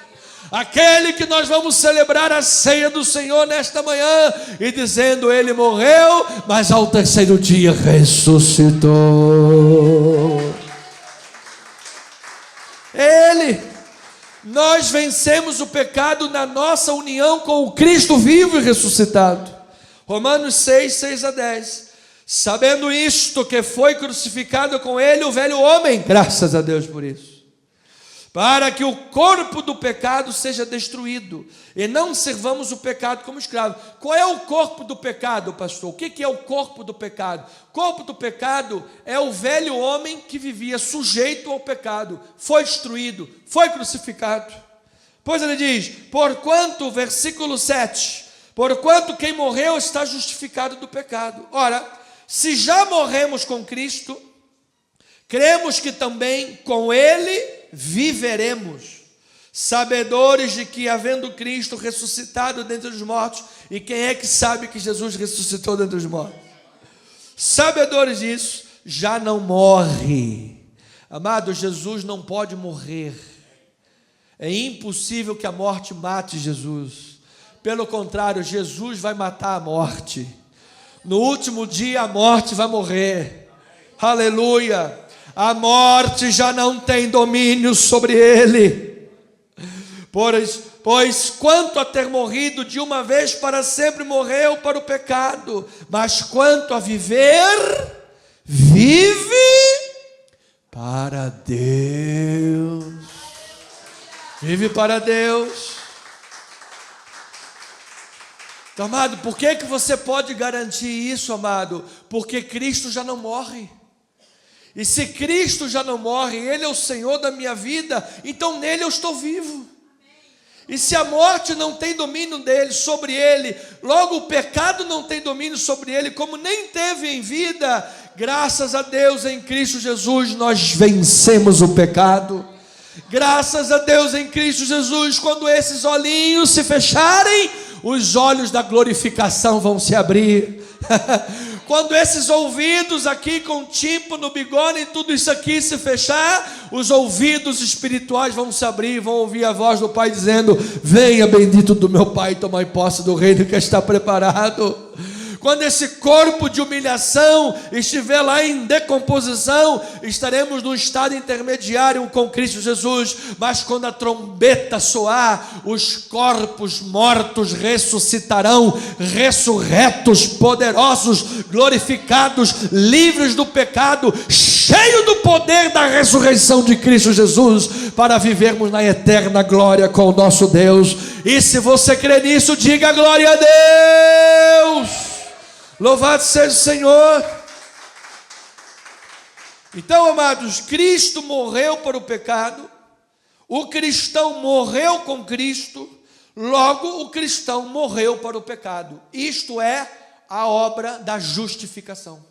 A: Aquele que nós vamos celebrar a ceia do Senhor nesta manhã, e dizendo: Ele morreu, mas ao terceiro dia ressuscitou. Ele, nós vencemos o pecado na nossa união com o Cristo vivo e ressuscitado. Romanos 6, 6 a 10. Sabendo isto, que foi crucificado com Ele o velho homem, graças a Deus por isso, para que o corpo do pecado seja destruído, e não servamos o pecado como escravo. Qual é o corpo do pecado, pastor? O que é o corpo do pecado? O corpo do pecado é o velho homem que vivia sujeito ao pecado, foi destruído, foi crucificado. Pois ele diz, porquanto, versículo 7, porquanto quem morreu está justificado do pecado. Ora, se já morremos com Cristo, cremos que também com Ele viveremos, sabedores de que, havendo Cristo ressuscitado dentre os mortos, e quem é que sabe que Jesus ressuscitou dentre os mortos? Sabedores disso, já não morre. Amado, Jesus não pode morrer. É impossível que a morte mate Jesus. Pelo contrário, Jesus vai matar a morte. No último dia a morte vai morrer. Aleluia! A morte já não tem domínio sobre ele. Pois quanto a ter morrido de uma vez para sempre, morreu para o pecado. Mas quanto a viver, vive para Deus. Vive para Deus. Então, amado, por que você pode garantir isso, amado? Porque Cristo já não morre. E se Cristo já não morre, Ele é o Senhor da minha vida, então nele eu estou vivo. E se a morte não tem domínio dele, sobre ele, logo o pecado não tem domínio sobre ele, como nem teve em vida, graças a Deus em Cristo Jesus nós vencemos o pecado. Graças a Deus em Cristo Jesus, quando esses olhinhos se fecharem, os olhos da glorificação vão se abrir. Quando esses ouvidos aqui com tímpano, bigode e tudo isso aqui se fechar, os ouvidos espirituais vão se abrir, vão ouvir a voz do Pai dizendo: venha bendito do meu Pai, tomai posse do reino que está preparado. Quando esse corpo de humilhação estiver lá em decomposição, estaremos num estado intermediário com Cristo Jesus. Mas quando a trombeta soar, os corpos mortos ressuscitarão, ressurretos, poderosos, glorificados, livres do pecado, cheios do poder da ressurreição de Cristo Jesus, para vivermos na eterna glória com o nosso Deus. E se você crê nisso, diga glória a Deus. Louvado seja o Senhor. Então, amados, Cristo morreu para o pecado, o cristão morreu com Cristo, logo o cristão morreu para o pecado. Isto é a obra da justificação.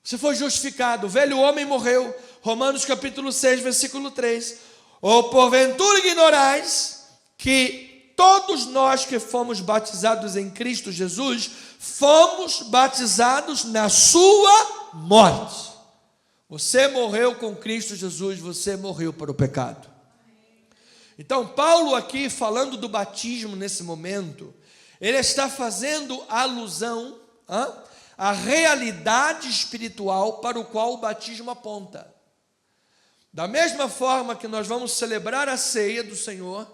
A: Você foi justificado, o velho homem morreu. Romanos capítulo 6, versículo 3. Ou porventura ignorais que todos nós que fomos batizados em Cristo Jesus, fomos batizados na sua morte. Você morreu com Cristo Jesus, você morreu para o pecado. Então, Paulo aqui, falando do batismo nesse momento, ele está fazendo alusão à realidade espiritual para o qual o batismo aponta. Da mesma forma que nós vamos celebrar a ceia do Senhor,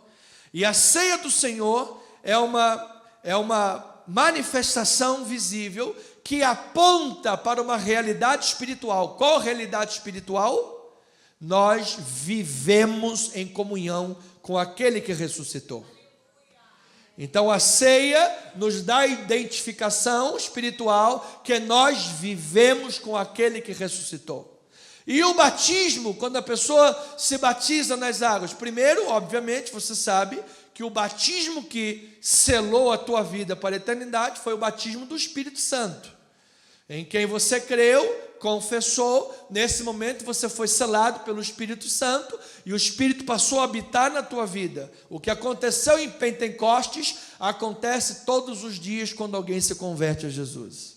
A: e a ceia do Senhor é uma manifestação visível que aponta para uma realidade espiritual. Qual realidade espiritual? Nós vivemos em comunhão com aquele que ressuscitou. Então a ceia nos dá a identificação espiritual que nós vivemos com aquele que ressuscitou. E o batismo, quando a pessoa se batiza nas águas, primeiro, obviamente, você sabe que o batismo que selou a tua vida para a eternidade foi o batismo do Espírito Santo, em quem você creu, confessou, nesse momento você foi selado pelo Espírito Santo e o Espírito passou a habitar na tua vida. O que aconteceu em Pentecostes acontece todos os dias quando alguém se converte a Jesus.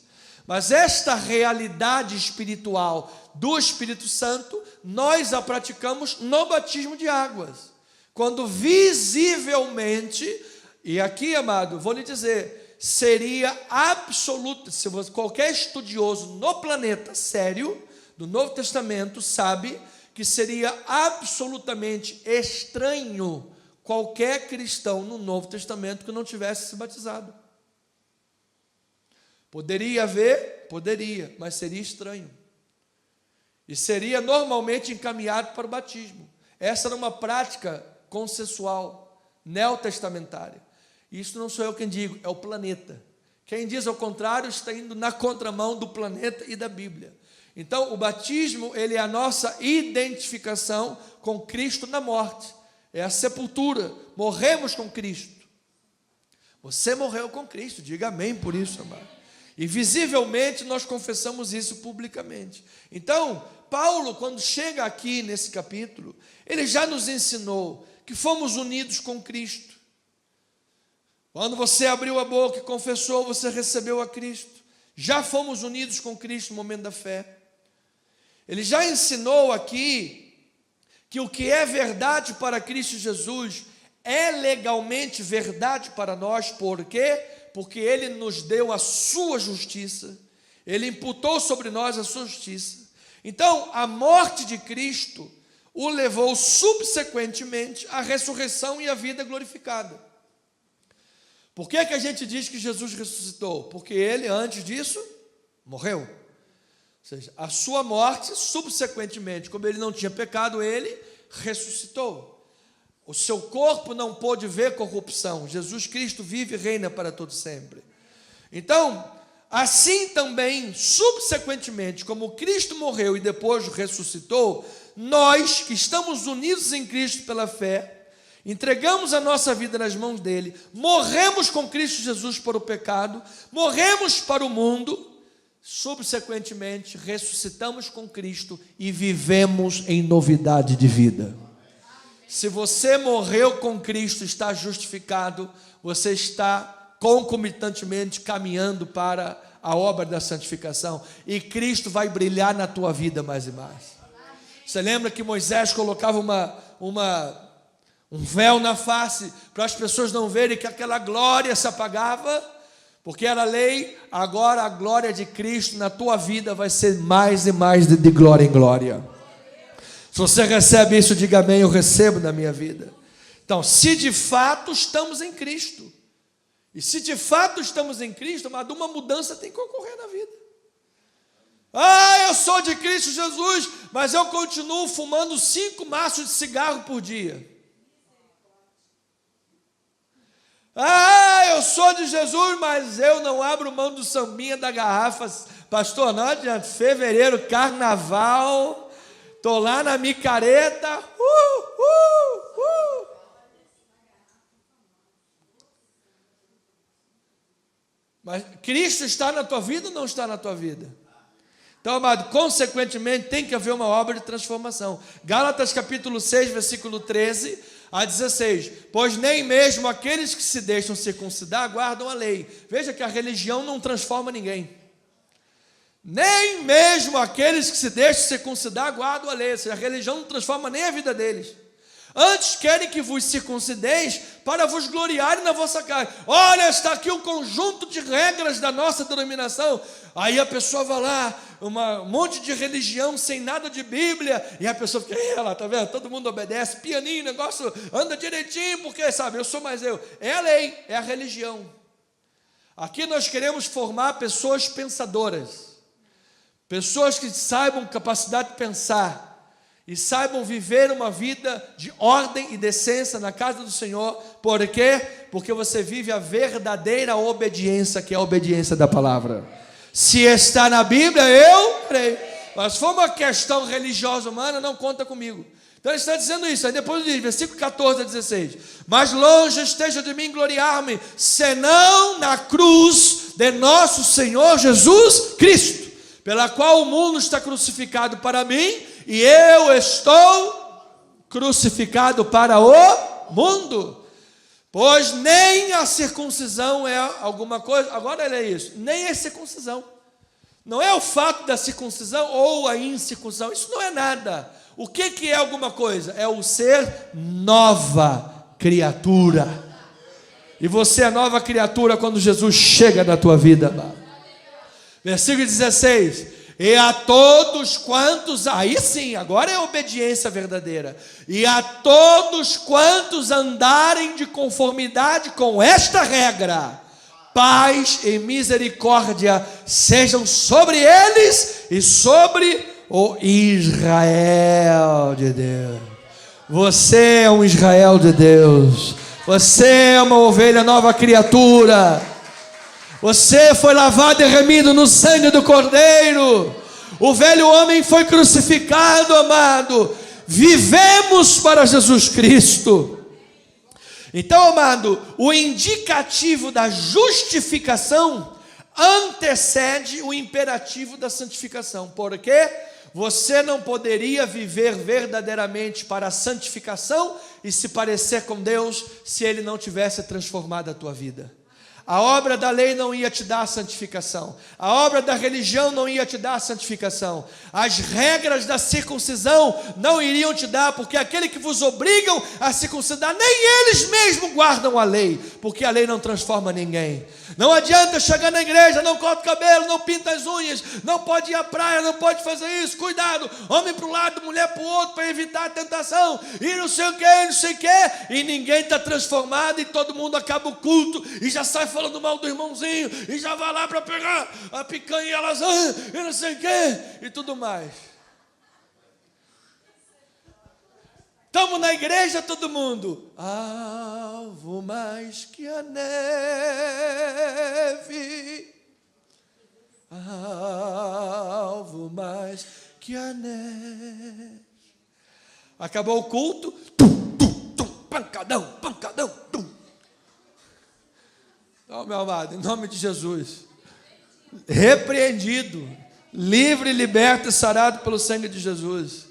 A: Mas esta realidade espiritual do Espírito Santo, nós a praticamos no batismo de águas. Quando visivelmente, e aqui, amado, vou lhe dizer, seria absoluto, se qualquer estudioso no planeta sério, do Novo Testamento, sabe que seria absolutamente estranho qualquer cristão no Novo Testamento que não tivesse se batizado. Poderia haver? Poderia, mas seria estranho. E seria normalmente encaminhado para o batismo. Essa era uma prática consensual, neotestamentária. Isso não sou eu quem digo, é o planeta. Quem diz ao contrário está indo na contramão do planeta e da Bíblia. Então, o batismo, ele é a nossa identificação com Cristo na morte. É a sepultura. Morremos com Cristo. Você morreu com Cristo, diga amém por isso, amado. E visivelmente nós confessamos isso publicamente. Então, Paulo, quando chega aqui nesse capítulo, ele já nos ensinou que fomos unidos com Cristo. Quando você abriu a boca e confessou, você recebeu a Cristo. Já fomos unidos com Cristo no momento da fé. Ele já ensinou aqui que o que é verdade para Cristo Jesus é legalmente verdade para nós. Por quê? Porque Ele nos deu a sua justiça. Ele imputou sobre nós a sua justiça. Então, a morte de Cristo o levou subsequentemente à ressurreição e à vida glorificada. Por que a gente diz que Jesus ressuscitou? Porque Ele, antes disso, morreu. Ou seja, a sua morte, subsequentemente, como Ele não tinha pecado, Ele ressuscitou. O seu corpo não pôde ver corrupção. Jesus Cristo vive e reina para todo sempre. Então, assim também, subsequentemente, como Cristo morreu e depois ressuscitou, nós que estamos unidos em Cristo pela fé, entregamos a nossa vida nas mãos dele, morremos com Cristo Jesus para o pecado, morremos para o mundo, subsequentemente ressuscitamos com Cristo e vivemos em novidade de vida. Se você morreu com Cristo, está justificado, você está concomitantemente caminhando para a obra da santificação, e Cristo vai brilhar na tua vida mais e mais. Você lembra que Moisés colocava um véu na face, para as pessoas não verem que aquela glória se apagava, porque era lei. Agora a glória de Cristo na tua vida vai ser mais e mais de glória em glória. Se você recebe isso, diga amém, eu recebo na minha vida. Então, se de fato estamos em Cristo, e se de fato estamos em Cristo, mas uma mudança tem que ocorrer na vida. Eu sou de Cristo Jesus, mas eu continuo fumando 5 maços de cigarro por dia. Eu sou de Jesus, mas eu não abro mão do sambinha da garrafa. Pastor, não adianta, fevereiro, carnaval, estou lá na micareta. Mas Cristo está na tua vida ou não está na tua vida? Então, amado, consequentemente tem que haver uma obra de transformação. Gálatas capítulo 6, versículo 13 a 16. Pois nem mesmo aqueles que se deixam circuncidar guardam a lei. Veja que a religião não transforma ninguém. Nem mesmo aqueles que se deixam circuncidar guardam a lei. Ou seja, a religião não transforma nem a vida deles. Antes querem que vos circuncideis para vos gloriarem na vossa carne. Olha, está aqui um conjunto de regras da nossa denominação. Aí a pessoa vai lá, um monte de religião sem nada de Bíblia, e a pessoa fica, lá, tá vendo? Todo mundo obedece, pianinho, negócio anda direitinho, porque sabe, eu sou mais eu. É a lei, é a religião. Aqui nós queremos formar pessoas pensadoras, pessoas que saibam capacidade de pensar, e saibam viver uma vida de ordem e decência na casa do Senhor. Por quê? Porque você vive a verdadeira obediência, que é a obediência da palavra. Se está na Bíblia, eu creio. Mas se for uma questão religiosa humana, não conta comigo. Então ele está dizendo isso. Aí depois diz, versículo 14 a 16. Mas longe esteja de mim gloriar-me, senão na cruz de nosso Senhor Jesus Cristo, pela qual o mundo está crucificado para mim, e eu estou crucificado para o mundo. Pois nem a circuncisão é alguma coisa. Agora ele é isso. Nem a circuncisão. Não é o fato da circuncisão ou a incircuncisão. Isso não é nada. O que é alguma coisa? É o ser nova criatura. E você é nova criatura quando Jesus chega na tua vida, amado. Versículo 16. E a todos quantos, aí sim, agora é obediência verdadeira. E a todos quantos andarem de conformidade com esta regra, paz e misericórdia sejam sobre eles e sobre o Israel de Deus. Você é um Israel de Deus. Você é uma ovelha, nova criatura. Você foi lavado e remido no sangue do Cordeiro. O velho homem foi crucificado, amado. Vivemos para Jesus Cristo. Então, amado, o indicativo da justificação antecede o imperativo da santificação. Por quê? Você não poderia viver verdadeiramente para a santificação e se parecer com Deus se Ele não tivesse transformado a tua vida. A obra da lei não ia te dar a santificação. A obra da religião não ia te dar a santificação. As regras da circuncisão não iriam te dar, porque aquele que vos obrigam a circuncidar, nem eles mesmos guardam a lei, porque a lei não transforma ninguém. Não adianta chegar na igreja, não corta o cabelo, não pinta as unhas, não pode ir à praia, não pode fazer isso, cuidado, homem para um lado, mulher para o outro, para evitar a tentação, e não sei o que, não sei o que, e ninguém está transformado, e todo mundo acaba o culto, e já sai falando mal do irmãozinho, e já vai lá para pegar a picanha e a lasanha, e não sei o que, e tudo mais. Estamos na igreja, todo mundo, alvo mais que a neve, alvo mais que a neve. Acabou o culto, pancadão, pancadão, Então, meu amado, em nome de Jesus, repreendido, livre, liberto e sarado pelo sangue de Jesus.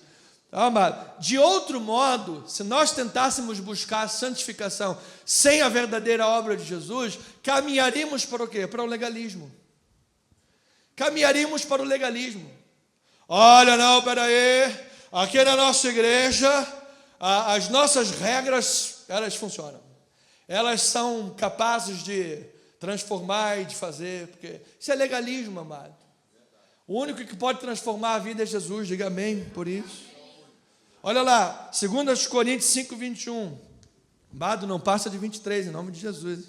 A: Amado, de outro modo, se nós tentássemos buscar a santificação sem a verdadeira obra de Jesus, caminharíamos para o quê? Para o legalismo. Caminharíamos para o legalismo. Olha, não, peraí, aqui na nossa igreja, as nossas regras, elas funcionam. Elas são capazes de transformar e de fazer, porque isso é legalismo, amado. O único que pode transformar a vida é Jesus, diga amém por isso. Olha lá, 2 Coríntios 5, 21. Amado, não passa de 23, em nome de Jesus.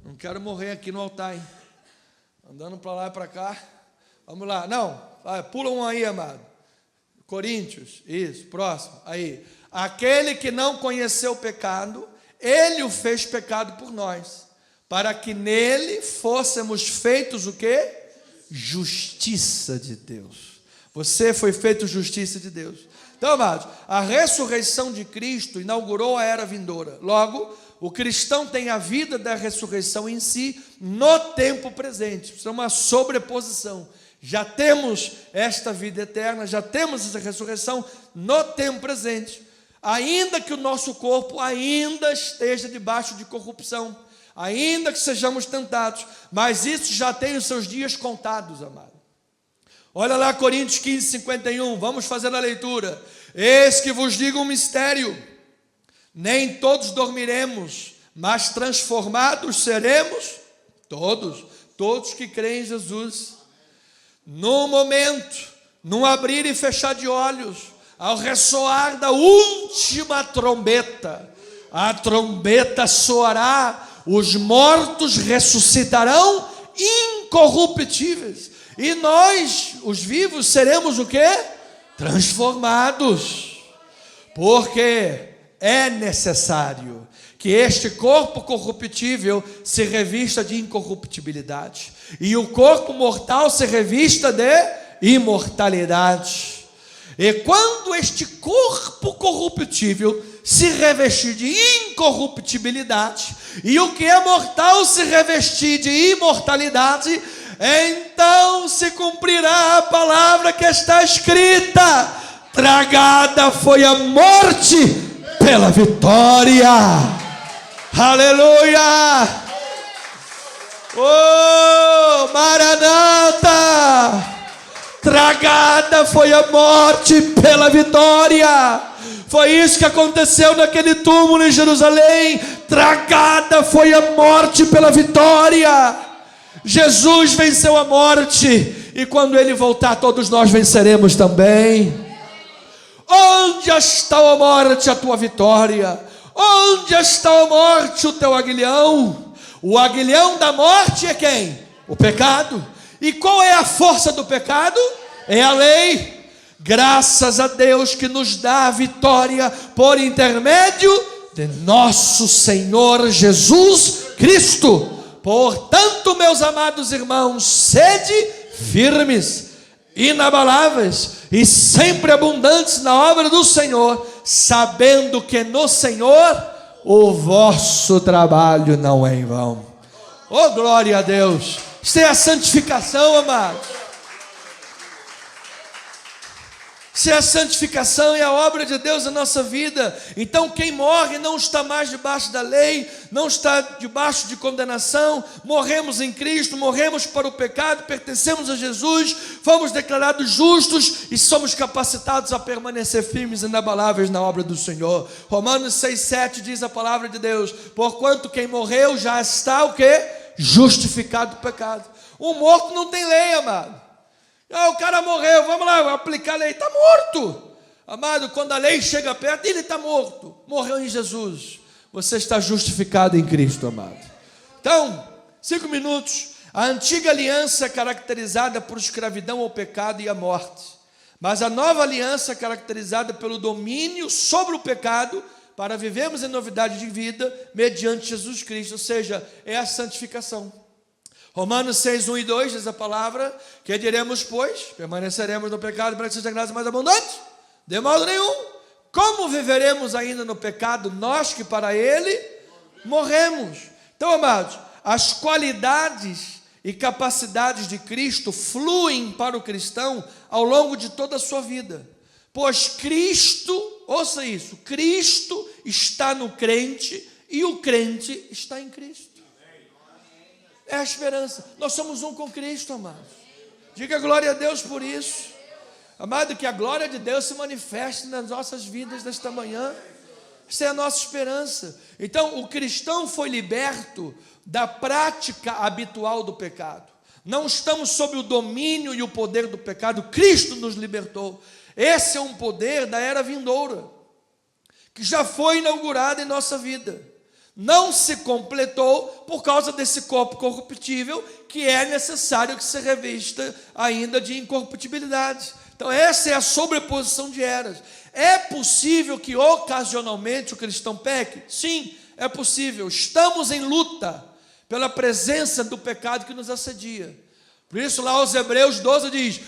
A: Não quero morrer aqui no altar, hein? Andando para lá e para cá. Vamos lá, não, pula um aí, amado. Coríntios, isso, próximo, aí. Aquele que não conheceu o pecado, Ele o fez pecado por nós, para que nele fôssemos feitos o quê? Justiça de Deus. Você foi feito justiça de Deus. Então, amados, a ressurreição de Cristo inaugurou a era vindoura. Logo, o cristão tem a vida da ressurreição em si no tempo presente. Isso é uma sobreposição. Já temos esta vida eterna, já temos essa ressurreição no tempo presente. Ainda que o nosso corpo ainda esteja debaixo de corrupção, ainda que sejamos tentados, mas isso já tem os seus dias contados, amado. Olha lá Coríntios 15, 51, vamos fazer a leitura. Eis que vos digo um mistério, nem todos dormiremos, mas transformados seremos todos que creem em Jesus. No momento, num abrir e fechar de olhos, ao ressoar da última trombeta, a trombeta soará, os mortos ressuscitarão incorruptíveis, e nós, os vivos, seremos o quê? Transformados, porque é necessário que este corpo corruptível se revista de incorruptibilidade, e o corpo mortal se revista de imortalidade. E quando este corpo corruptível se revestir de incorruptibilidade, e o que é mortal se revestir de imortalidade, então se cumprirá a palavra que está escrita: tragada foi a morte pela vitória. Aleluia! Oh, Maranata! Tragada foi a morte pela vitória. Foi isso que aconteceu naquele túmulo em Jerusalém. Tragada foi a morte pela vitória. Jesus venceu a morte, e quando Ele voltar, todos nós venceremos também. Onde está a morte, a tua vitória? Onde está a morte, o teu aguilhão? O aguilhão da morte é quem? O pecado. E qual é a força do pecado? É a lei. Graças a Deus que nos dá a vitória por intermédio de nosso Senhor Jesus Cristo. Portanto, meus amados irmãos, sede firmes, inabaláveis e sempre abundantes na obra do Senhor, sabendo que no Senhor o vosso trabalho não é em vão. Oh, glória a Deus! Isso é a santificação, amados. Se a santificação é a obra de Deus na nossa vida, então quem morre não está mais debaixo da lei, não está debaixo de condenação. Morremos em Cristo, morremos para o pecado, pertencemos a Jesus, fomos declarados justos e somos capacitados a permanecer firmes e inabaláveis na obra do Senhor. Romanos 6,7 diz a palavra de Deus: porquanto quem morreu já está o quê? Justificado do pecado. O morto não tem lei, amado. O cara morreu, vamos lá, aplicar a lei, está morto. Amado, quando a lei chega perto, ele está morto. Morreu em Jesus. Você está justificado em Cristo, amado. Então, 5 minutos. A antiga aliança é caracterizada por escravidão ao pecado e à morte. Mas a nova aliança é caracterizada pelo domínio sobre o pecado, para vivermos em novidade de vida, mediante Jesus Cristo. Ou seja, é a santificação. Romanos 6, 1 e 2 diz a palavra: que diremos, pois? Permaneceremos no pecado para que seja graça mais abundante? De modo nenhum. Como viveremos ainda no pecado, nós que para ele morremos? Então, amados, as qualidades e capacidades de Cristo fluem para o cristão ao longo de toda a sua vida. Pois Cristo, ouça isso, Cristo está no crente e o crente está em Cristo. É a esperança. Nós somos um com Cristo, amados. Diga glória a Deus por isso. Amado, que a glória de Deus se manifeste nas nossas vidas nesta manhã. Essa é a nossa esperança. Então, o cristão foi liberto da prática habitual do pecado. Não estamos sob o domínio e o poder do pecado. Cristo nos libertou. Esse é um poder da era vindoura, que já foi inaugurado em nossa vida. Não se completou por causa desse corpo corruptível, que é necessário que se revista ainda de incorruptibilidade. Então essa é a sobreposição de eras. É possível que ocasionalmente o cristão peque? Sim, é possível. Estamos em luta pela presença do pecado que nos assedia. Por isso lá aos Hebreus 12 diz: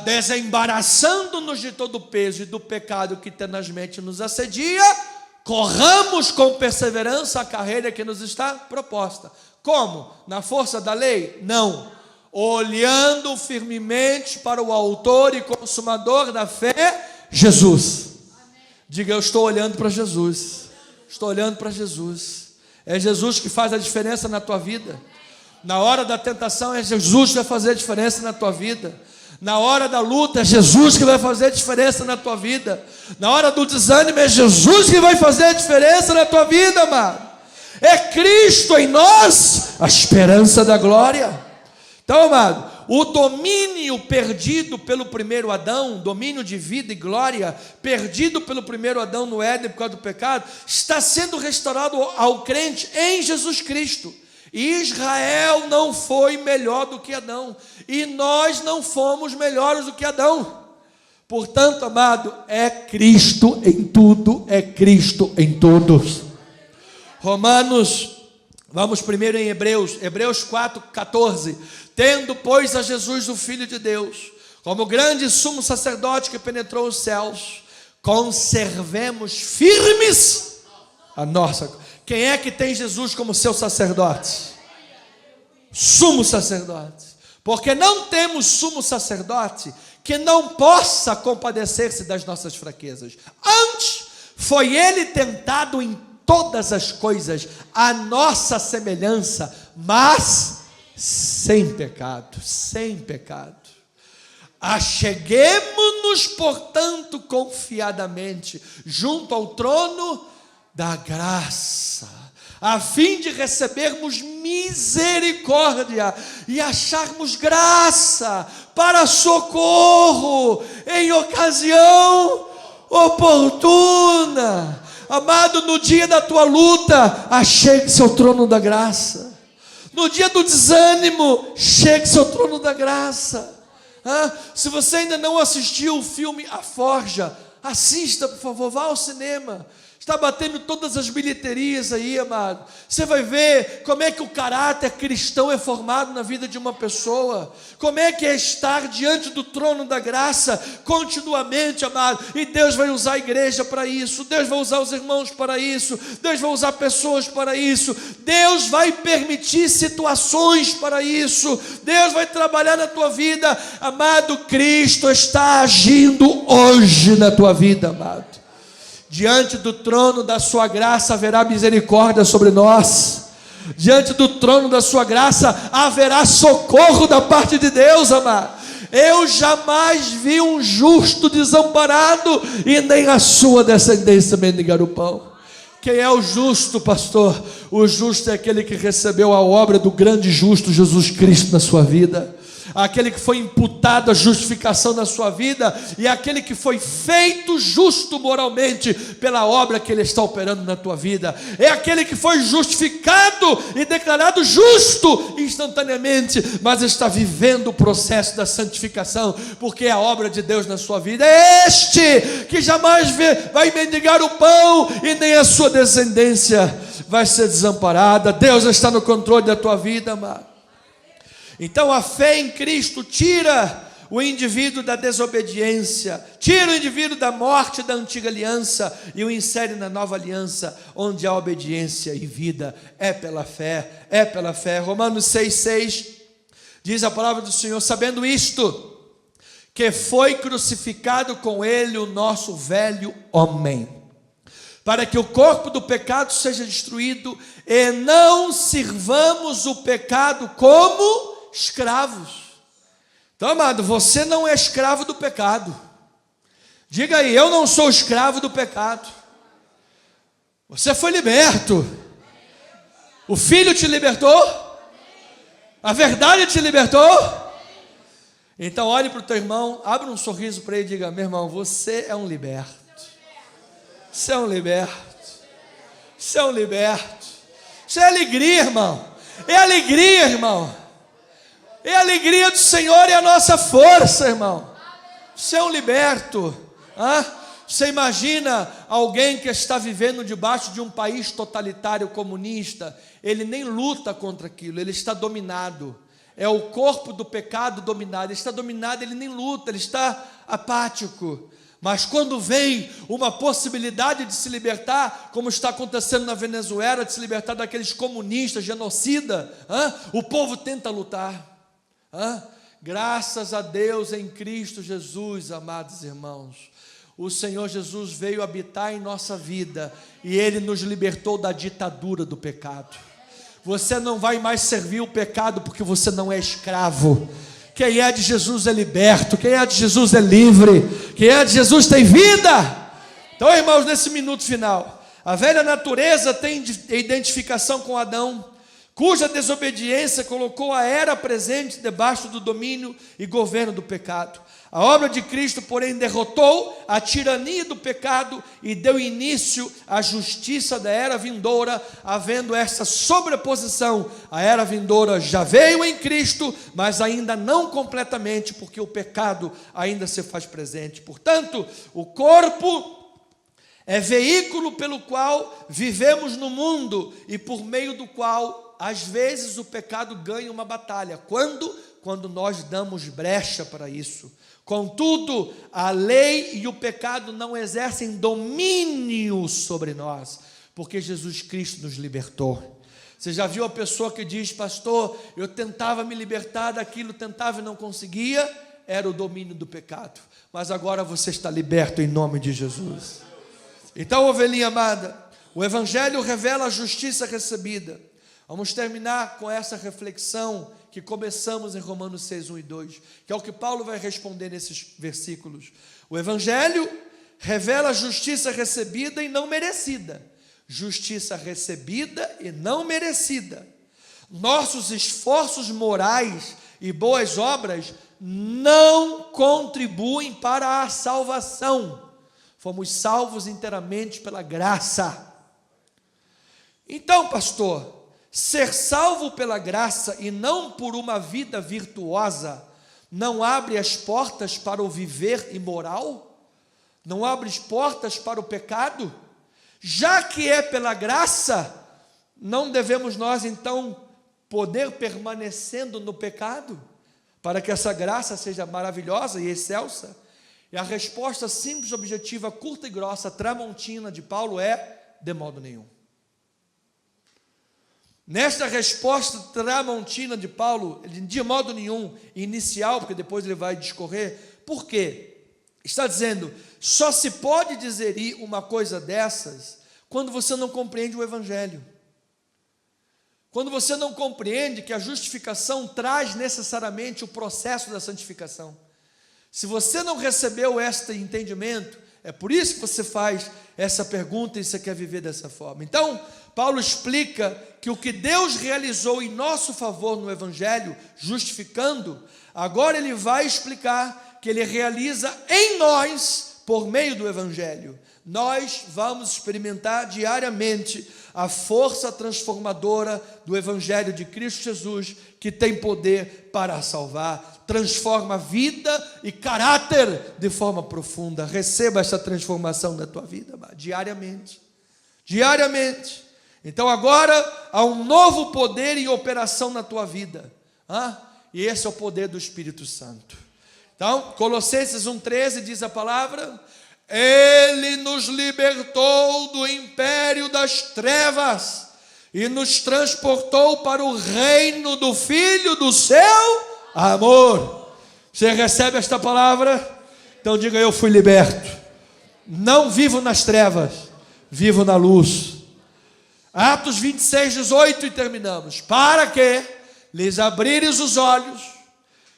A: desembaraçando-nos de todo o peso e do pecado que tenazmente nos assedia, corramos com perseverança a carreira que nos está proposta. Como? Na força da lei? Não. Olhando firmemente para o autor e consumador da fé, Jesus. Diga: eu estou olhando para Jesus. Estou olhando para Jesus. É Jesus que faz a diferença na tua vida. Na hora da tentação, é Jesus que vai fazer a diferença na tua vida. Na hora da luta, é Jesus que vai fazer a diferença na tua vida. Na hora do desânimo, é Jesus que vai fazer a diferença na tua vida, amado. É Cristo em nós, a esperança da glória. Então, amado, o domínio perdido pelo primeiro Adão, domínio de vida e glória, perdido pelo primeiro Adão no Éden por causa do pecado, está sendo restaurado ao crente em Jesus Cristo. Israel não foi melhor do que Adão, e nós não fomos melhores do que Adão. Portanto, amado, é Cristo em tudo, é Cristo em todos. Vamos primeiro em Hebreus 4:14. Tendo, pois, a Jesus, o Filho de Deus, como grande sumo sacerdote que penetrou os céus, conservemos firmes a nossa. Quem é que tem Jesus como seu sacerdote? Sumo sacerdote. Porque não temos sumo sacerdote que não possa compadecer-se das nossas fraquezas. Antes, foi ele tentado em todas as coisas, a nossa semelhança, mas sem pecado, sem pecado. Acheguemo-nos, portanto, confiadamente junto ao trono da graça, a fim de recebermos misericórdia e acharmos graça para socorro em ocasião oportuna. Amado, no dia da tua luta, achegue-se ao trono da graça. No dia do desânimo, chegue-se ao trono da graça. Se você ainda não assistiu o filme A Forja, assista, por favor, vá ao cinema. Está batendo todas as bilheterias aí, amado. Você vai ver como é que o caráter cristão é formado na vida de uma pessoa. Como é que é estar diante do trono da graça continuamente, amado. E Deus vai usar a igreja para isso. Deus vai usar os irmãos para isso. Deus vai usar pessoas para isso. Deus vai permitir situações para isso. Deus vai trabalhar na tua vida. Amado, Cristo está agindo hoje na tua vida, amado. Diante do trono da sua graça haverá misericórdia sobre nós. Diante do trono da sua graça haverá socorro da parte de Deus, amado. Eu jamais vi um justo desamparado e nem a sua descendência mendigar o pão. Quem é o justo, pastor? O justo é aquele que recebeu a obra do grande justo Jesus Cristo na sua vida. Aquele que foi imputado a justificação na sua vida, e aquele que foi feito justo moralmente pela obra que Ele está operando na tua vida. É aquele que foi justificado e declarado justo instantaneamente, mas está vivendo o processo da santificação, porque é a obra de Deus na sua vida. É este que jamais vai mendigar o pão, e nem a sua descendência vai ser desamparada. Deus está no controle da tua vida, amado. Então a fé em Cristo tira o indivíduo da desobediência, tira o indivíduo da morte da antiga aliança e o insere na nova aliança, onde há obediência e vida. É pela fé, é pela fé. Romanos 6,6 diz a palavra do Senhor: sabendo isto, que foi crucificado com Ele o nosso velho homem, para que o corpo do pecado seja destruído, e não sirvamos o pecado como escravos. Então, amado, você não é escravo do pecado. Diga aí: eu não sou escravo do pecado. Você foi liberto. O Filho te libertou. A verdade te libertou. Então olhe para o teu irmão, abre um sorriso para ele e diga: meu irmão, você é um liberto. Você é um liberto. Você é um liberto. Isso é alegria, irmão. É alegria, irmão. É a alegria do Senhor e a nossa força, irmão. Você é um liberto. Você imagina alguém que está vivendo debaixo de um país totalitário comunista? Ele nem luta contra aquilo, ele está dominado. É o corpo do pecado dominado. Ele está dominado, ele nem luta, ele está apático. Mas quando vem uma possibilidade de se libertar, como está acontecendo na Venezuela, de se libertar daqueles comunistas, genocidas, o povo tenta lutar. Graças a Deus em Cristo Jesus, amados irmãos, o Senhor Jesus veio habitar em nossa vida e Ele nos libertou da ditadura do pecado. Você não vai mais servir o pecado porque você não é escravo. Quem é de Jesus é liberto, quem é de Jesus é livre, quem é de Jesus tem vida. Então, irmãos, nesse minuto final, a velha natureza tem identificação com Adão, cuja desobediência colocou a era presente debaixo do domínio e governo do pecado. A obra de Cristo, porém, derrotou a tirania do pecado e deu início à justiça da era vindoura, havendo essa sobreposição. A era vindoura já veio em Cristo, mas ainda não completamente, porque o pecado ainda se faz presente. Portanto, o corpo é veículo pelo qual vivemos no mundo e por meio do qual às vezes o pecado ganha uma batalha. Quando nós damos brecha para isso. Contudo, a lei e o pecado não exercem domínio sobre nós, porque Jesus Cristo nos libertou. Você já viu a pessoa que diz: pastor, eu tentava me libertar daquilo, tentava e não conseguia? Era o domínio do pecado. Mas agora você está liberto em nome de Jesus. Então, ovelhinha amada, o Evangelho revela a justiça recebida. Vamos terminar com essa reflexão que começamos em Romanos 6, 1 e 2, que é o que Paulo vai responder nesses versículos. O Evangelho revela a justiça recebida e não merecida. Justiça recebida e não merecida. Nossos esforços morais e boas obras não contribuem para a salvação. Fomos salvos inteiramente pela graça. Então, pastor, ser salvo pela graça e não por uma vida virtuosa não abre as portas para o viver imoral? Não abre as portas para o pecado? Já que é pela graça, não devemos nós então poder permanecendo no pecado, para que essa graça seja maravilhosa e excelsa? E a resposta simples, objetiva, curta e grossa, tramontina de Paulo é: de modo nenhum. Nesta resposta tramontina de Paulo, de modo nenhum, inicial, porque depois ele vai discorrer, por quê? Está dizendo, só se pode dizer uma coisa dessas quando você não compreende o Evangelho. Quando você não compreende que a justificação traz necessariamente o processo da santificação. Se você não recebeu este entendimento, é por isso que você faz essa pergunta e você quer viver dessa forma. Então, Paulo explica que o que Deus realizou em nosso favor no Evangelho, justificando, agora ele vai explicar que ele realiza em nós por meio do Evangelho. Nós vamos experimentar diariamente a força transformadora do Evangelho de Cristo Jesus, que tem poder para salvar, transforma vida e caráter de forma profunda. Receba essa transformação na tua vida, diariamente. Diariamente. Então agora há um novo poder em operação na tua vida. E esse é o poder do Espírito Santo. Então, Colossenses 1,13 diz a palavra: Ele nos libertou do império das trevas e nos transportou para o reino do Filho do seu amor. Você recebe esta palavra? Então diga: eu fui liberto. Não vivo nas trevas, vivo na luz. Atos 26:18 e terminamos. Para que lhes abrires os olhos,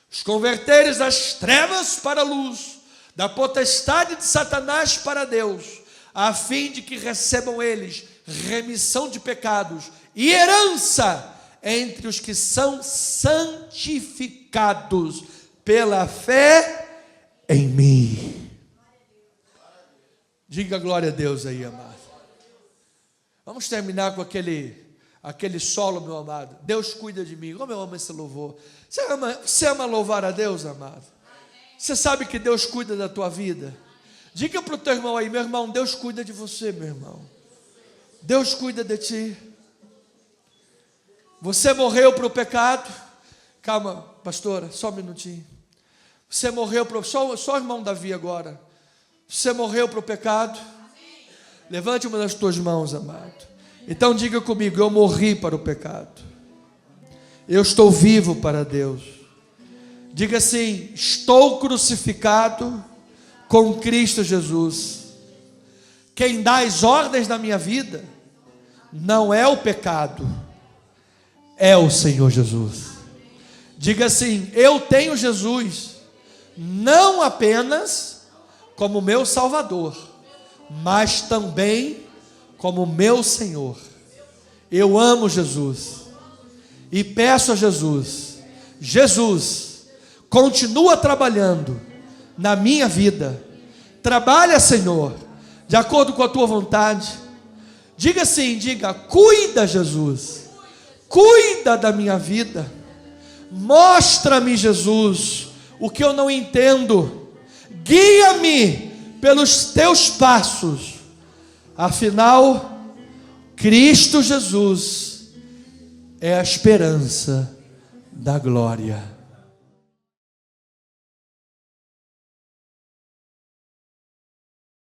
A: os converteres das trevas para a luz, da potestade de Satanás para Deus, a fim de que recebam eles remissão de pecados e herança entre os que são santificados pela fé em mim. Diga glória a Deus aí, amado. Vamos terminar com aquele solo, meu amado. Deus cuida de mim. Como eu amo esse louvor. Você ama louvar a Deus, amado? Você sabe que Deus cuida da tua vida? Diga para o teu irmão aí: meu irmão, Deus cuida de você, meu irmão. Deus cuida de ti. Você morreu para o pecado. Calma, pastora, só um minutinho. Você morreu para só o irmão Davi agora. Você morreu para o pecado. Levante uma das tuas mãos, amado. Então diga comigo: eu morri para o pecado. Eu estou vivo para Deus. Diga assim: estou crucificado com Cristo Jesus. Quem dá as ordens na minha vida não é o pecado, é o Senhor Jesus. Diga assim: eu tenho Jesus não apenas como meu Salvador, mas também como meu Senhor. Eu amo Jesus e peço a Jesus: Jesus, continua trabalhando na minha vida. Trabalha, Senhor, de acordo com a tua vontade. Diga assim, diga: cuida, Jesus, cuida da minha vida. Mostra-me, Jesus, o que eu não entendo. Guia-me pelos teus passos. Afinal, Cristo Jesus é a esperança da glória.